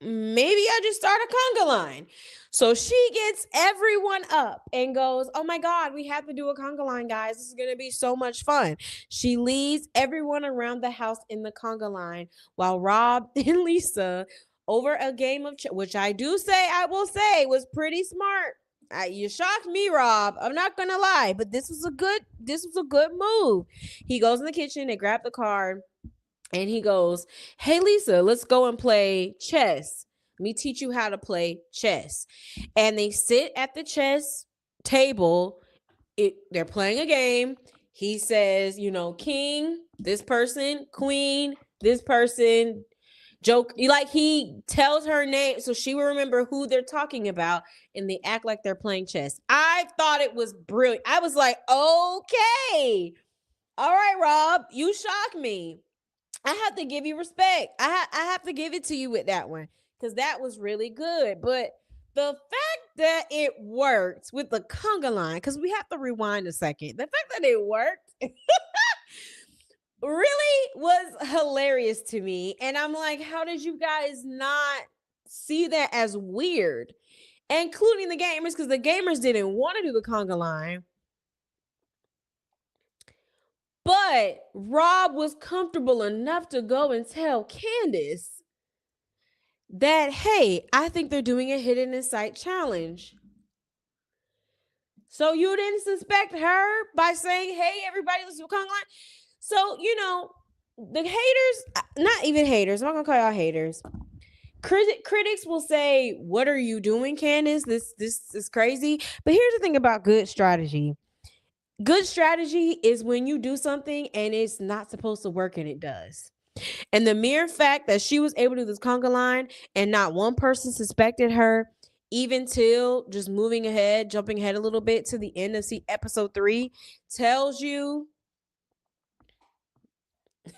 [SPEAKER 1] Maybe I just start a conga line. So she gets everyone up and goes, oh my God, we have to do a conga line, guys. This is going to be so much fun. She leads everyone around the house in the conga line while Rob and Lisa, over a game of which I will say was pretty smart. You shocked me, Rob. I'm not gonna lie, but this was a good move. He goes in the kitchen, they grab the card, and he goes, hey, Lisa, let's go and play chess. Let me teach you how to play chess. And they sit at the chess table. They're playing a game. He says, king, this person, queen, this person, joke. He tells her name so she will remember who they're talking about, and they act like they're playing chess. I thought it was brilliant. I was like, okay. All right, Rob, you shocked me. I have to give you respect. I have to give it to you with that one, because that was really good. But the fact that it worked with the conga line, because we have to rewind a second. The fact that it worked really was hilarious to me. And I'm like, how did you guys not see that as weird? Including the gamers, because the gamers didn't want to do the conga line. But Rob was comfortable enough to go and tell Candace that, hey, I think they're doing a hidden insight challenge. So you didn't suspect her by saying, hey, everybody, let's do a conga line. So, the haters, not even haters, I'm not going to call y'all haters. Critics will say, what are you doing, Candace? This is crazy. But here's the thing about good strategy. Good strategy is when you do something and it's not supposed to work and it does. And the mere fact that she was able to do this conga line and not one person suspected her, even till just jumping ahead a little bit to the end of episode 3, tells you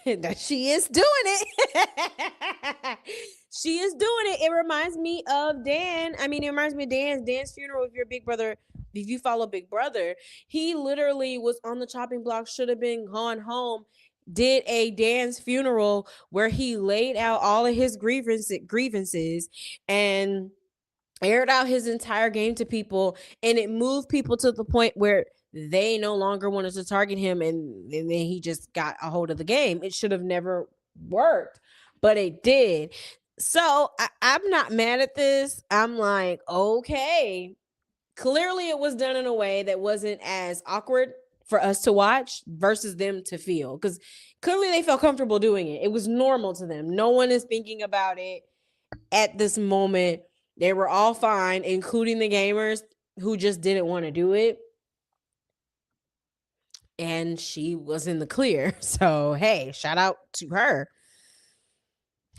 [SPEAKER 1] that she is doing it. She is doing it. It reminds me of Dan. It reminds me of Dan's funeral. If you're Big Brother, if you follow Big Brother, he literally was on the chopping block, should have been gone home, did a Dan's funeral where he laid out all of his grievances and aired out his entire game to people, and it moved people to the point where they no longer wanted to target him, and then he just got a hold of the game. It should have never worked, but it did. So I'm not mad at this. I'm like, okay, clearly it was done in a way that wasn't as awkward for us to watch versus them to feel, because clearly they felt comfortable doing it. It was normal to them. No one is thinking about it at this moment. They were all fine, including the gamers who just didn't want to do it. and she was in the clear. So, hey, shout out to her.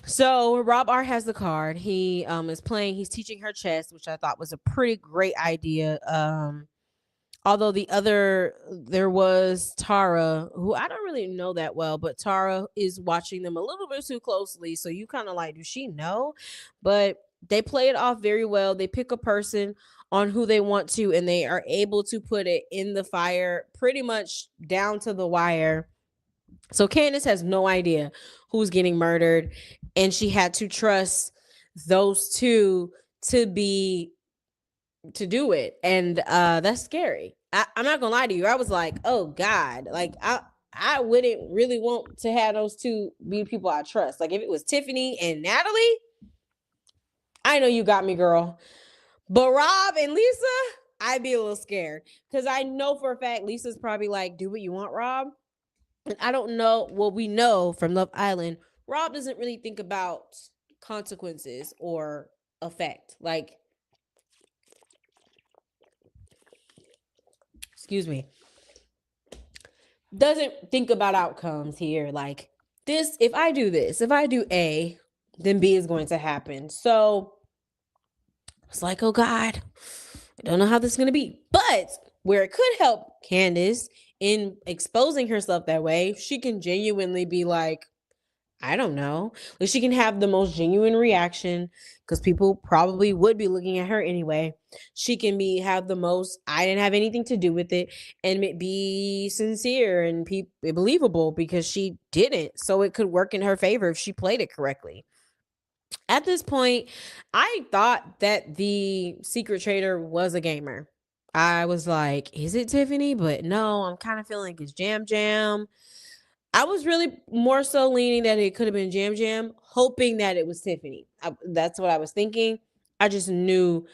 [SPEAKER 1] So Rob R has the card. He is playing. He's teaching her chess, which I thought was a pretty great idea. Although there was Tara, who I don't really know that well, but Tara is watching them a little bit too closely. So you kind of like, does she know? But they play it off very well. They pick a person on who they want to, and they are able to put it in the fire pretty much down to the wire. So Candace has no idea who's getting murdered, and she had to trust those two to be to do it, and that's scary. I'm not gonna lie to you. I was like, oh God, like I wouldn't really want to have those two be people I trust. Like if it was Tiffany and Natalie, I know you got me, girl. But Rob and Lisa, I'd be a little scared because I know for a fact Lisa's probably like, do what you want, Rob. And I don't know. Well, we know from Love Island, Rob doesn't really think about consequences or effect. Like, excuse me, doesn't think about outcomes here. Like, this, if I do this, if I do A, then B is going to happen. So it's like, oh God, I don't know how this is going to be. But where it could help Candace in exposing herself that way, she can genuinely be like, I don't know. Like she can have the most genuine reaction because people probably would be looking at her anyway. She can have the most I didn't have anything to do with it and be sincere and believable because she didn't. So it could work in her favor if she played it correctly. At this point, I thought that the secret traitor was a gamer. I was like, is it Tiffany? But no, I'm kind of feeling like it's Jam Jam. I was really more so leaning that it could have been Jam Jam, hoping that it was Tiffany. That's what I was thinking. I just knew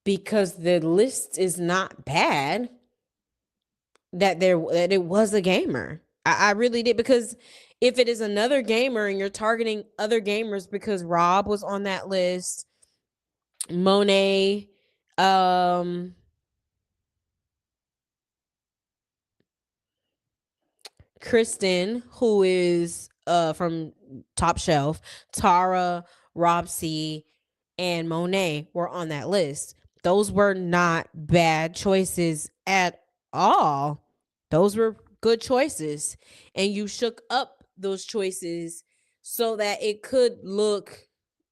[SPEAKER 1] because the list is not bad that it was a gamer. I really did because if it is another gamer and you're targeting other gamers because Rob was on that list, Monet, Kristen, who is from Top Shelf, Tara, Rob C, and Monet were on that list. Those were not bad choices at all. Those were good choices. And you shook up those choices so that it could look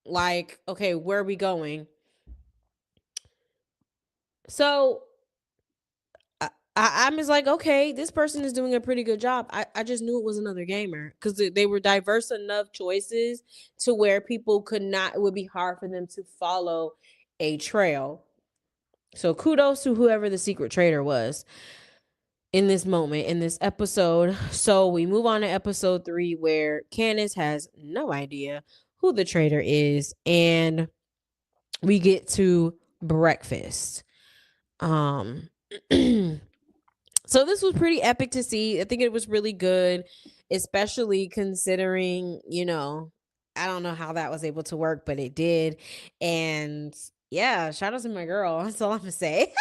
[SPEAKER 1] like, okay, where are we going? So I'm just like, okay, this person is doing a pretty good job. I just knew it was another gamer because they were diverse enough choices to where people could not, it would be hard for them to follow a trail. So kudos to whoever the secret traitor was in this moment, in this episode. So we move on to episode 3 where Candace has no idea who the traitor is. And we get to breakfast. So this was pretty epic to see. I think it was really good, especially considering, I don't know how that was able to work, but it did. And yeah, shout out to my girl. That's all I'm gonna say.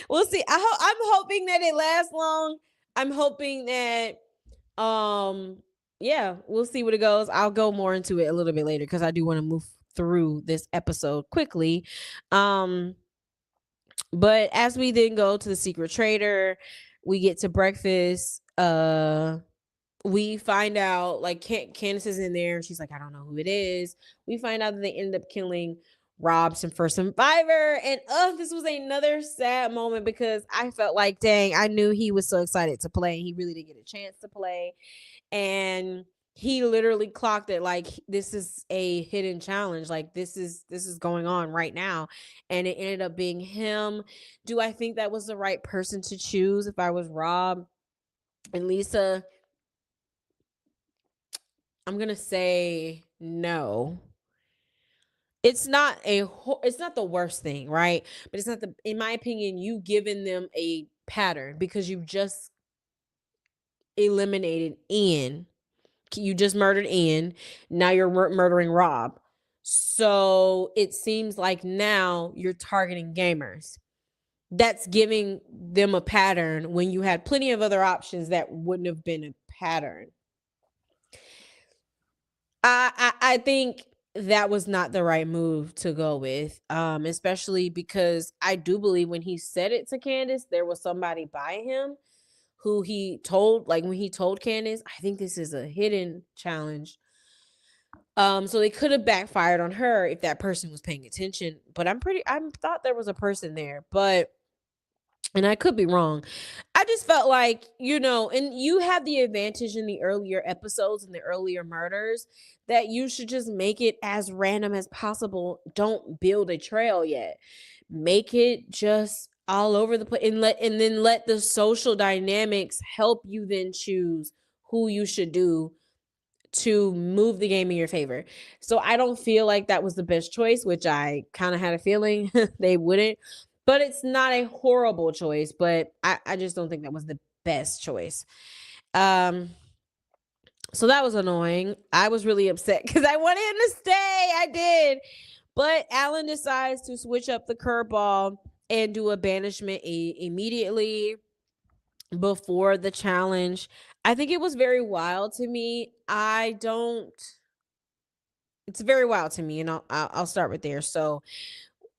[SPEAKER 1] We'll see. I'm hoping that it lasts long. I'm hoping that yeah, we'll see what it goes. I'll go more into it a little bit later because I do want to move through this episode quickly. But as we then go to the secret trader, we get to breakfast. We find out like Candace is in there. She's like, I don't know who it is. We find out that they ended up killing Robson for Survivor. And this was another sad moment because I felt like, dang, I knew he was so excited to play. He really didn't get a chance to play. And he literally clocked it like this is a hidden challenge, like this is going on right now, and it ended up being him. Do I think that was the right person to choose if I was Rob and Lisa? I'm gonna say no. It's not it's not the worst thing, right? But it's not the, in my opinion, you giving them a pattern because you've just eliminated Ian. You just murdered Ian. Now you're murdering Rob. So it seems like now you're targeting gamers. that's giving them a pattern when you had plenty of other options that wouldn't have been a pattern. I think that was not the right move to go with, especially because I do believe when he said it to Candace, there was somebody by him who he told, like when he told Candace, I think this is a hidden challenge. So they could have backfired on her if that person was paying attention. But I thought there was a person there, but and I could be wrong. I just felt like, and you have the advantage in the earlier episodes and the earlier murders that you should just make it as random as possible. Don't build a trail yet. Make it just all over the place and then let the social dynamics help you then choose who you should do to move the game in your favor. So I don't feel like that was the best choice, which I kind of had a feeling they wouldn't. But it's not a horrible choice, but I just don't think that was the best choice. Um, so that was annoying. I was really upset because I wanted him to stay. I did. But Alan decides to switch up the curveball and do a banishment immediately before the challenge. I think it was very wild to me. I don't It's very wild to me, and I'll start with there. So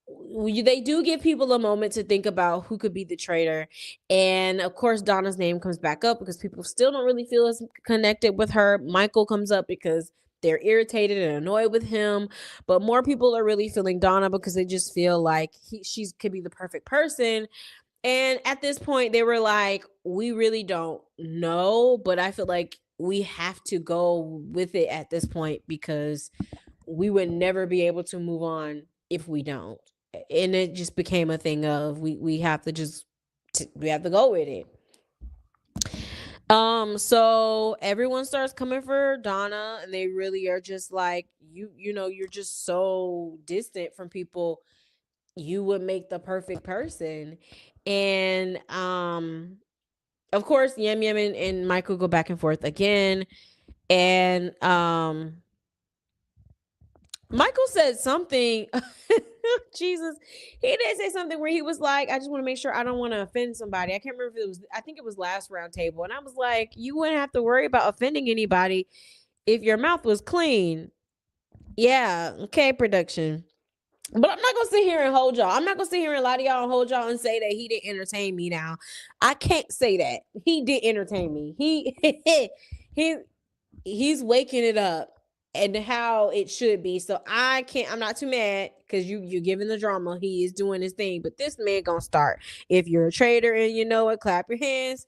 [SPEAKER 1] they do give people a moment to think about who could be the traitor, and of course Donna's name comes back up because people still don't really feel as connected with her. Michael comes up because they're irritated and annoyed with him, but more people are really feeling Donna because they just feel like she's could be the perfect person. And at this point, they were like, we really don't know, but I feel like we have to go with it at this point because we would never be able to move on if we don't. And it just became a thing of we have to we have to go with it. So everyone starts coming for Donna and they really are just like you're just so distant from people. You would make the perfect person. And of course Yam Yam and Michael go back and forth again. And Michael said something. Jesus, he did say something where he was like, "I just want to make sure I don't want to offend somebody." I can't remember if it was. I think it was last round table, and I was like, "You wouldn't have to worry about offending anybody if your mouth was clean." Yeah, okay, production. But I'm not gonna sit here and hold y'all. I'm not gonna sit here and lie to y'all and hold y'all and say that he didn't entertain me. Now, I can't say that he did entertain me. He he's waking it up and how it should be. So I'm not too mad because you're giving the drama. He is doing his thing, but this man gonna start. If you're a traitor and you know it, clap your hands.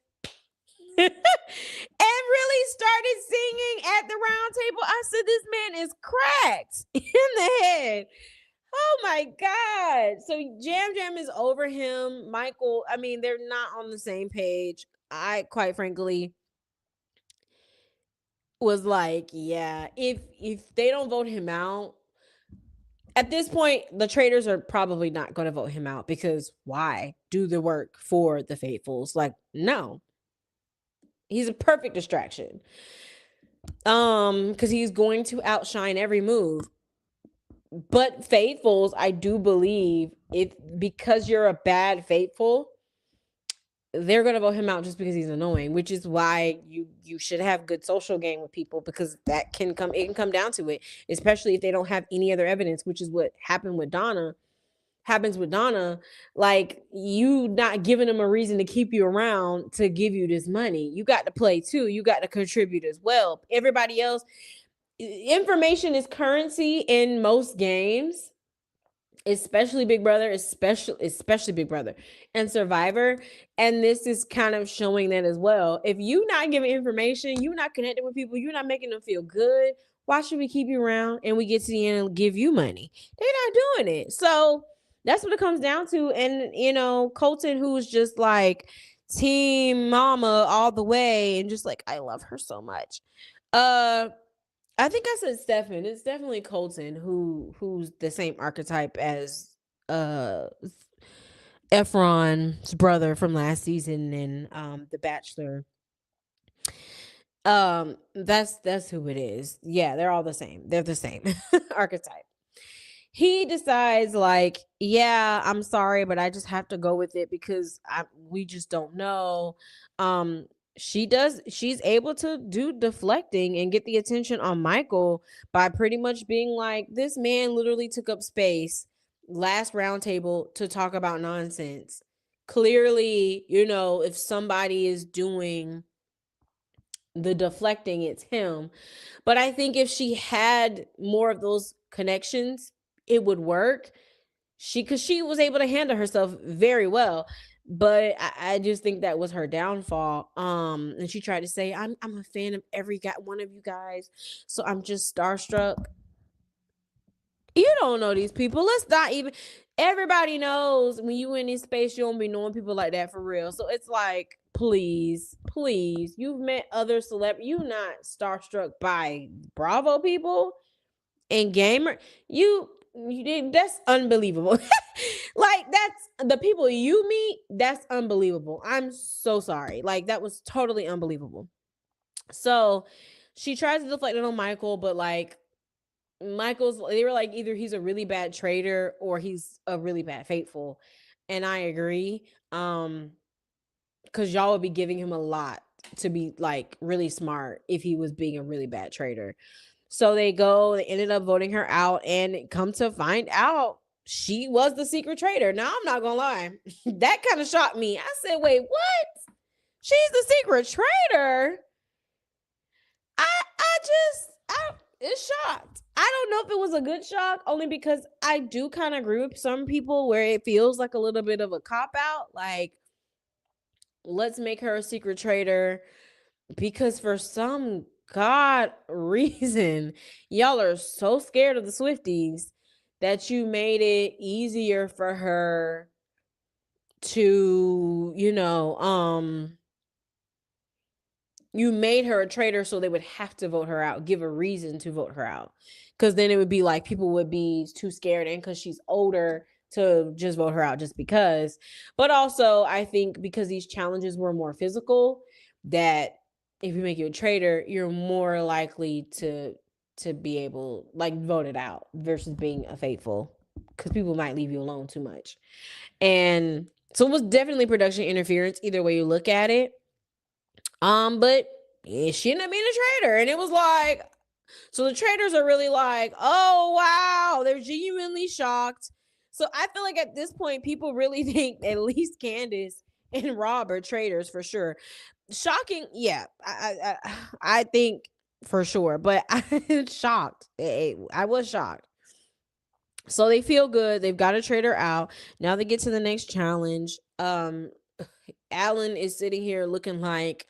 [SPEAKER 1] And really started singing at the round table. I said, this man is cracked in the head. Oh my God. So Jam Jam is over him. Michael, I mean, they're not on the same page. I quite frankly was like, yeah, if they don't vote him out, at this point, the traitors are probably not going to vote him out because why do the work for the faithfuls? Like, no, he's a perfect distraction. Because he's going to outshine every move. But faithfuls, I do believe if because you're a bad faithful, they're gonna vote him out just because he's annoying, which is why you should have good social game with people because it can come down to it, especially if they don't have any other evidence, which is what happens with Donna. Like you not giving them a reason to keep you around to give you this money. You got to play too. You got to contribute as well. Everybody else, information is currency in most games, especially Big Brother, especially Big Brother and Survivor. And this is kind of showing that as well. If you not giving information, you not connecting with people, you're not making them feel good. Why should we keep you around and we get to the end and give you money? They're not doing it. So that's what it comes down to. And Colton, who's just like team mama all the way, and just like I love her so much. I think I said Stefan. It's definitely Colton who's the same archetype as uh Efron's brother from last season and The Bachelor. That's who it is. Yeah, they're all the same. They're the same archetype. he decides like, yeah, I'm sorry, but I just have to go with it because we just don't know. Um, she's able to do deflecting and get the attention on Michael by pretty much being like, this man literally took up space last round table to talk about nonsense. Clearly, if somebody is doing the deflecting, it's him. But I think if she had more of those connections, it would work. Because she was able to handle herself very well. But I just think that was her downfall. And she tried to say, I'm a fan of every guy, one of you guys, so I'm just starstruck. You don't know these people. Let's not even. Everybody knows when you in this space, you don't be knowing people like that for real. So it's like, please, please, you've met other celebrities. You not starstruck by Bravo people and gamer. You did. That's unbelievable. Like, that's the people you meet. That's unbelievable. I'm so sorry. Like, that was totally unbelievable. So she tries to deflect it on Michael, but like, they were like, either he's a really bad traitor or he's a really bad faithful. And I agree. Because y'all would be giving him a lot to be like really smart if he was being a really bad traitor. So they ended up voting her out, and come to find out, she was the secret traitor. Now, I'm not gonna lie, that kind of shocked me. I said, wait, what? She's the secret traitor? I it's shocked. I don't know if it was a good shock, only because I do kind of agree with some people where it feels like a little bit of a cop out. Like, let's make her a secret traitor because for some god reason, y'all are so scared of the Swifties that you made it easier for her to, you made her a traitor so they would have to vote her out, give a reason to vote her out. Because then it would be like people would be too scared, and because she's older, to just vote her out just because. But also, I think because these challenges were more physical, that if you make you a traitor, you're more likely to be able, like, voted out versus being a faithful, because people might leave you alone too much. And so it was definitely production interference, either way you look at it. But she ended up being a traitor, and it was like, so the traitors are really like, oh wow, they're genuinely shocked. So I feel like at this point, people really think at least Candace and Rob are traitors for sure. Shocking, yeah, I think for sure, but I'm shocked. I was shocked. So they feel good. They've got a traitor out. Now they get to the next challenge. Alan is sitting here looking like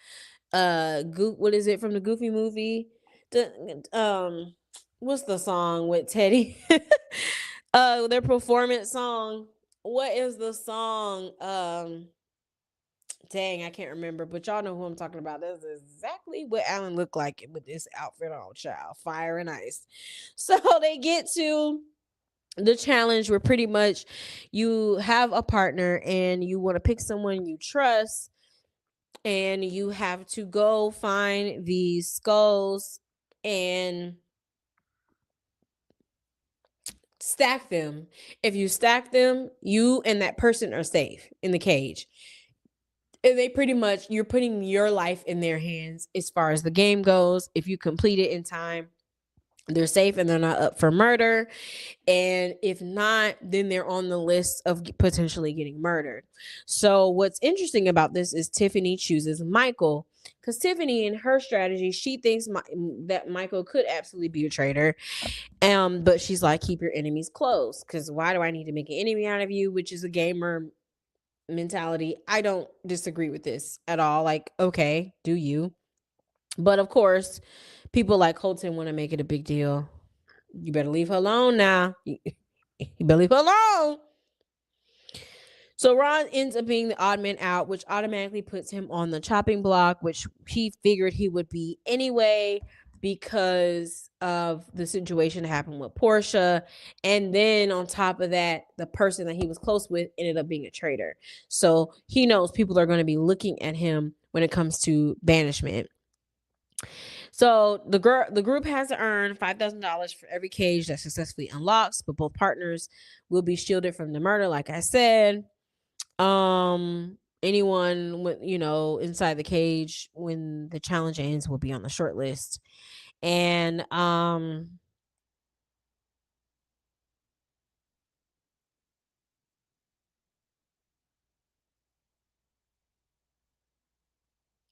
[SPEAKER 1] what is it from the Goofy movie? What's the song with Teddy? Their performance song. What is the song? Dang, I can't remember, but y'all know who I'm talking about. That's exactly what Alan looked like with this outfit on, child. Fire and ice. So they get to the challenge where pretty much you have a partner and you want to pick someone you trust, and you have to go find these skulls and stack them. If you stack them, you and that person are safe in the cage. And they pretty much, you're putting your life in their hands as far as the game goes. If you complete it in time, they're safe and they're not up for murder. And if not, then they're on the list of potentially getting murdered. So what's interesting about this is Tiffany chooses Michael, because Tiffany, in her strategy, she thinks that Michael could absolutely be a traitor. But she's like, keep your enemies close, because why do I need to make an enemy out of you? Which is a gamer mentality. I don't disagree with this at all. Like, okay, do you? But of course, people like Colton want to make it a big deal. You better leave her alone now. You better leave her alone. So Ron ends up being the odd man out, which automatically puts him on the chopping block, which he figured he would be anyway because of the situation that happened with Portia. And then on top of that, the person that he was close with ended up being a traitor. So he knows people are going to be looking at him when it comes to banishment. So the group has to earn $5,000 for every cage that successfully unlocks, but both partners will be shielded from the murder, like I said. Anyone with, inside the cage when the challenge ends will be on the short list. And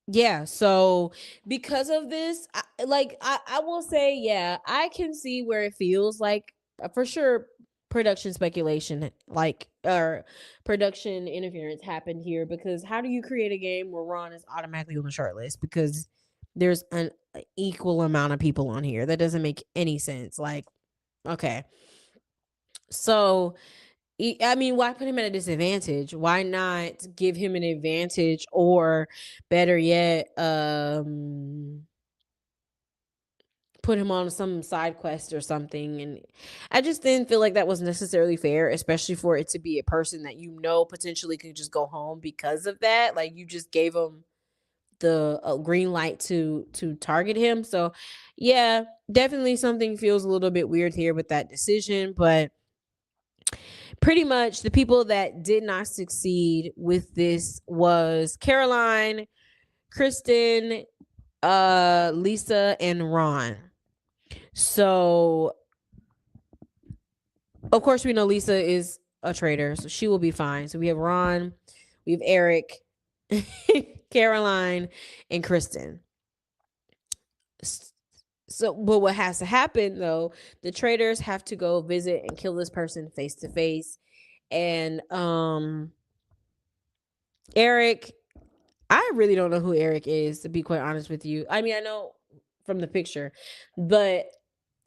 [SPEAKER 1] yeah, so because of this, I will say, yeah, I can see where it feels like, for sure, production speculation, like, or production interference happened here, because how do you create a game where Ron is automatically on the short list? Because there's an equal amount of people on here. That doesn't make any sense. Like, okay. So, I mean, why put him at a disadvantage? Why not give him an advantage, or better yet, put him on some side quest or something? And I just didn't feel like that was necessarily fair, especially for it to be a person that potentially could just go home because of that. Like, you just gave him the green light to target him. So, yeah, definitely something feels a little bit weird here with that decision, but pretty much the people that did not succeed with this was Caroline, Kristen, Lisa, and Ron. So of course we know Lisa is a traitor, so she will be fine. So we have Ron, we have Eric, Caroline, and Kristen. So, but what has to happen though, the traitors have to go visit and kill this person face to face. And Eric, I really don't know who Eric is, to be quite honest with you. I mean, I know from the picture, but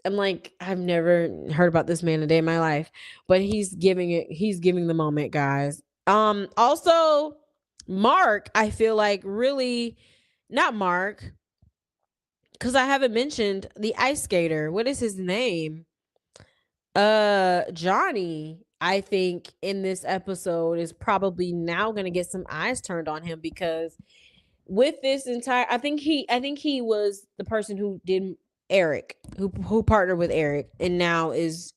[SPEAKER 1] I'm like, I've never heard about this man a day in my life. But he's giving the moment, guys. Also, Mark, I feel like, really, not Mark, because I haven't mentioned the ice skater. What is his name? Johnny, I think, in this episode is probably now gonna get some eyes turned on him, because with this entire, I think he was the person who did Eric, who partnered with Eric, and now is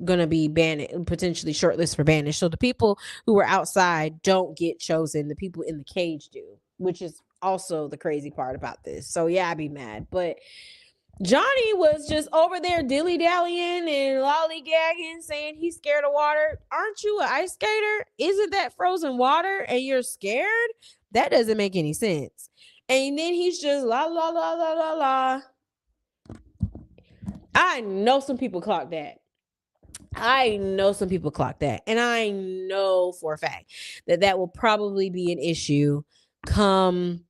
[SPEAKER 1] gonna be banned, potentially shortlisted for banish. So the people who were outside don't get chosen, the people in the cage do, which is also the crazy part about this. So yeah, I'd be mad. But Johnny was just over there dilly dallying and lollygagging, saying he's scared of water. Aren't you an ice skater? Isn't that frozen water and you're scared? That doesn't make any sense. And then he's just la la la la la la. I know some people clock that. I know some people clock that. And I know for a fact that that will probably be an issue come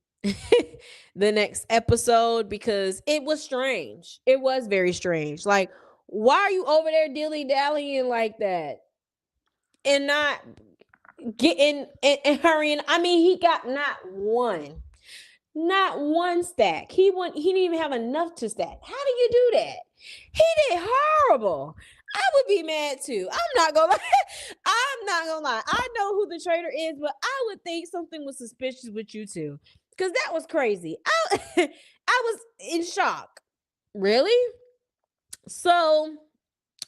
[SPEAKER 1] the next episode, because it was strange. It was very strange. Like, why are you over there dilly dallying like that and not getting and hurrying? I mean, he got not one stack. He didn't even have enough to stack. How do you do that? He did horrible. I would be mad too. I'm not gonna lie. I'm not gonna lie. I know who the traitor is, but I would think something was suspicious with you too, because that was crazy. I was in shock. Really? So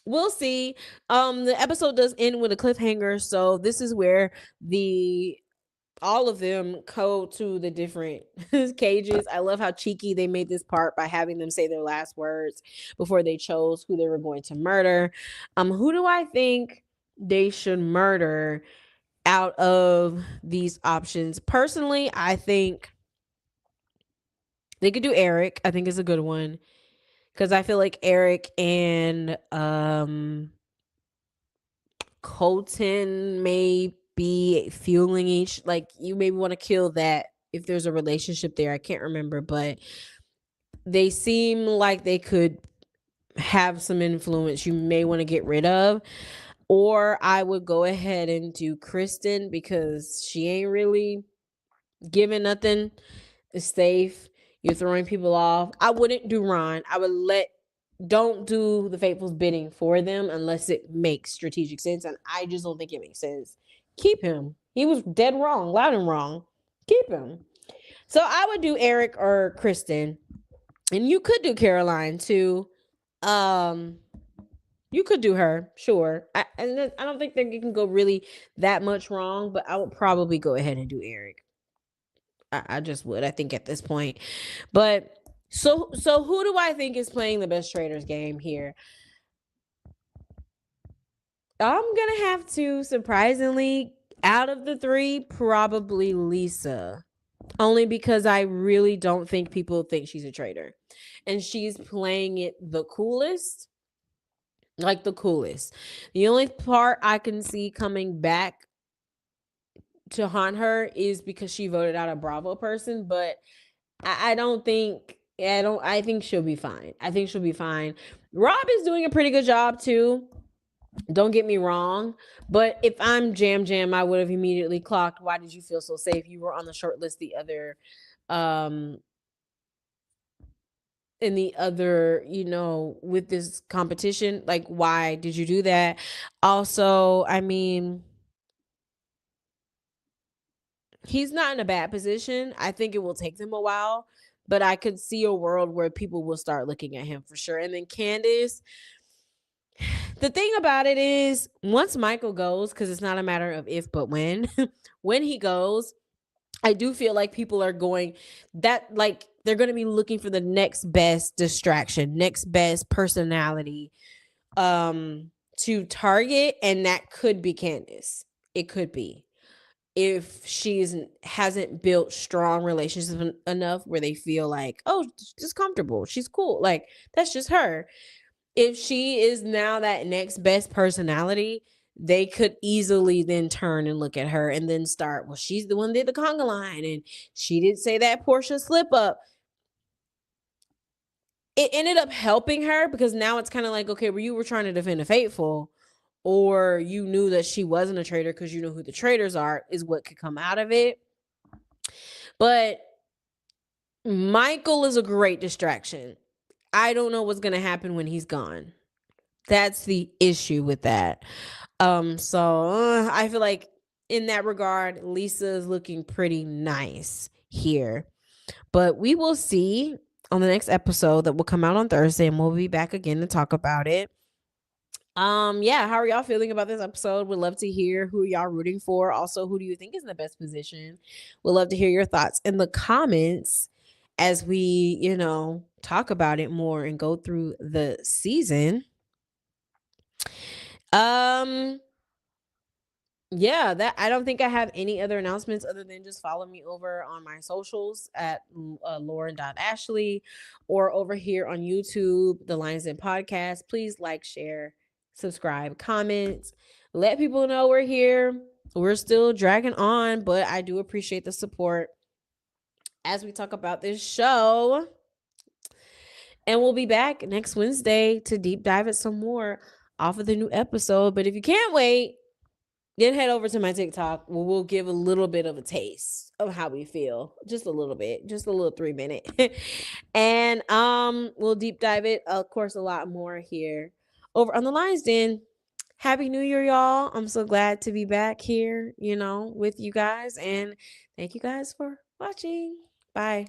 [SPEAKER 1] we'll see. The episode does end with a cliffhanger, so this is where the all of them go to the different cages. I love how cheeky they made this part by having them say their last words before they chose who they were going to murder. Who do I think they should murder out of these options? Personally, I think they could do Eric. I think is a good one, because I feel like Eric and Colton may be fueling each, like, you maybe want to kill that if there's a relationship there. I can't remember, but they seem like they could have some influence you may want to get rid of. Or I would go ahead and do Kristen, because she ain't really giving nothing. It's safe. You're throwing people off. I wouldn't do Ron. I would don't do the Faithful's bidding for them unless it makes strategic sense. And I just don't think it makes sense. Keep him. He was dead wrong, loud and wrong. Keep him. So I would do Eric or Kristen. And you could do Caroline too. Um, you could do her, sure. I don't think that you can go really that much wrong, but I would probably go ahead and do Eric. I just would. I think at this point, but so who do I think is playing the best Traitors game here? I'm gonna have to surprisingly out of the three, probably Lisa. Only because I really don't think people think she's a traitor. And she's playing it the coolest. Like the coolest. The only part I can see coming back to haunt her is because she voted out a Bravo person, but I don't think I think she'll be fine. I think she'll be fine. Rob is doing a pretty good job too. Don't get me wrong, but if I'm Jam, I would have immediately clocked. Why did you feel so safe? You were on the short list the other, um, in the other, with this competition. Like, why did you do that? Also, I mean, he's not in a bad position. I think it will take them a while, but I could see a world where people will start looking at him for sure. And then Candace, the thing about it is, once Michael goes, because it's not a matter of if, but when, when he goes, I do feel like people are going like they're going to be looking for the next best distraction, next best personality to target, and that could be Candace. It could be. If she's hasn't built strong relationships enough where they feel like, oh, just comfortable, she's cool, like that's just her. If she is now that next best personality, they could easily then turn and look at her and then start, well, she's the one that did the conga line and she did say that Portia slip up. It ended up helping her because now it's kind of like, okay, well, you were trying to defend a faithful, or you knew that she wasn't a traitor because you know who the traitors are, is what could come out of it. But Michael is a great distraction. I don't know what's going to happen when he's gone. That's the issue with that. So I feel like in that regard, Lisa is looking pretty nice here. But we will see on the next episode that will come out on Thursday, and we'll be back again to talk about it. Yeah, how are y'all feeling about this episode? Would love to hear who y'all rooting for. Also, who do you think is in the best position? Would love to hear your thoughts in the comments as we, talk about it more and go through the season. Um, yeah, that I don't think I have any other announcements other than just follow me over on my socials at lauren.ashley, or over here on YouTube, the Lions Den Podcast. Please like, share, subscribe, comment, let people know we're here. We're still dragging on, but I do appreciate the support as we talk about this show. And we'll be back next Wednesday to deep dive it some more off of the new episode. But if you can't wait, then head over to my TikTok where we'll give a little bit of a taste of how we feel. Just a little bit. Just a little 3-minute. And we'll deep dive it, of course, a lot more here over on the Lions Den. Happy New Year, y'all. I'm so glad to be back here, with you guys. And thank you guys for watching. Bye.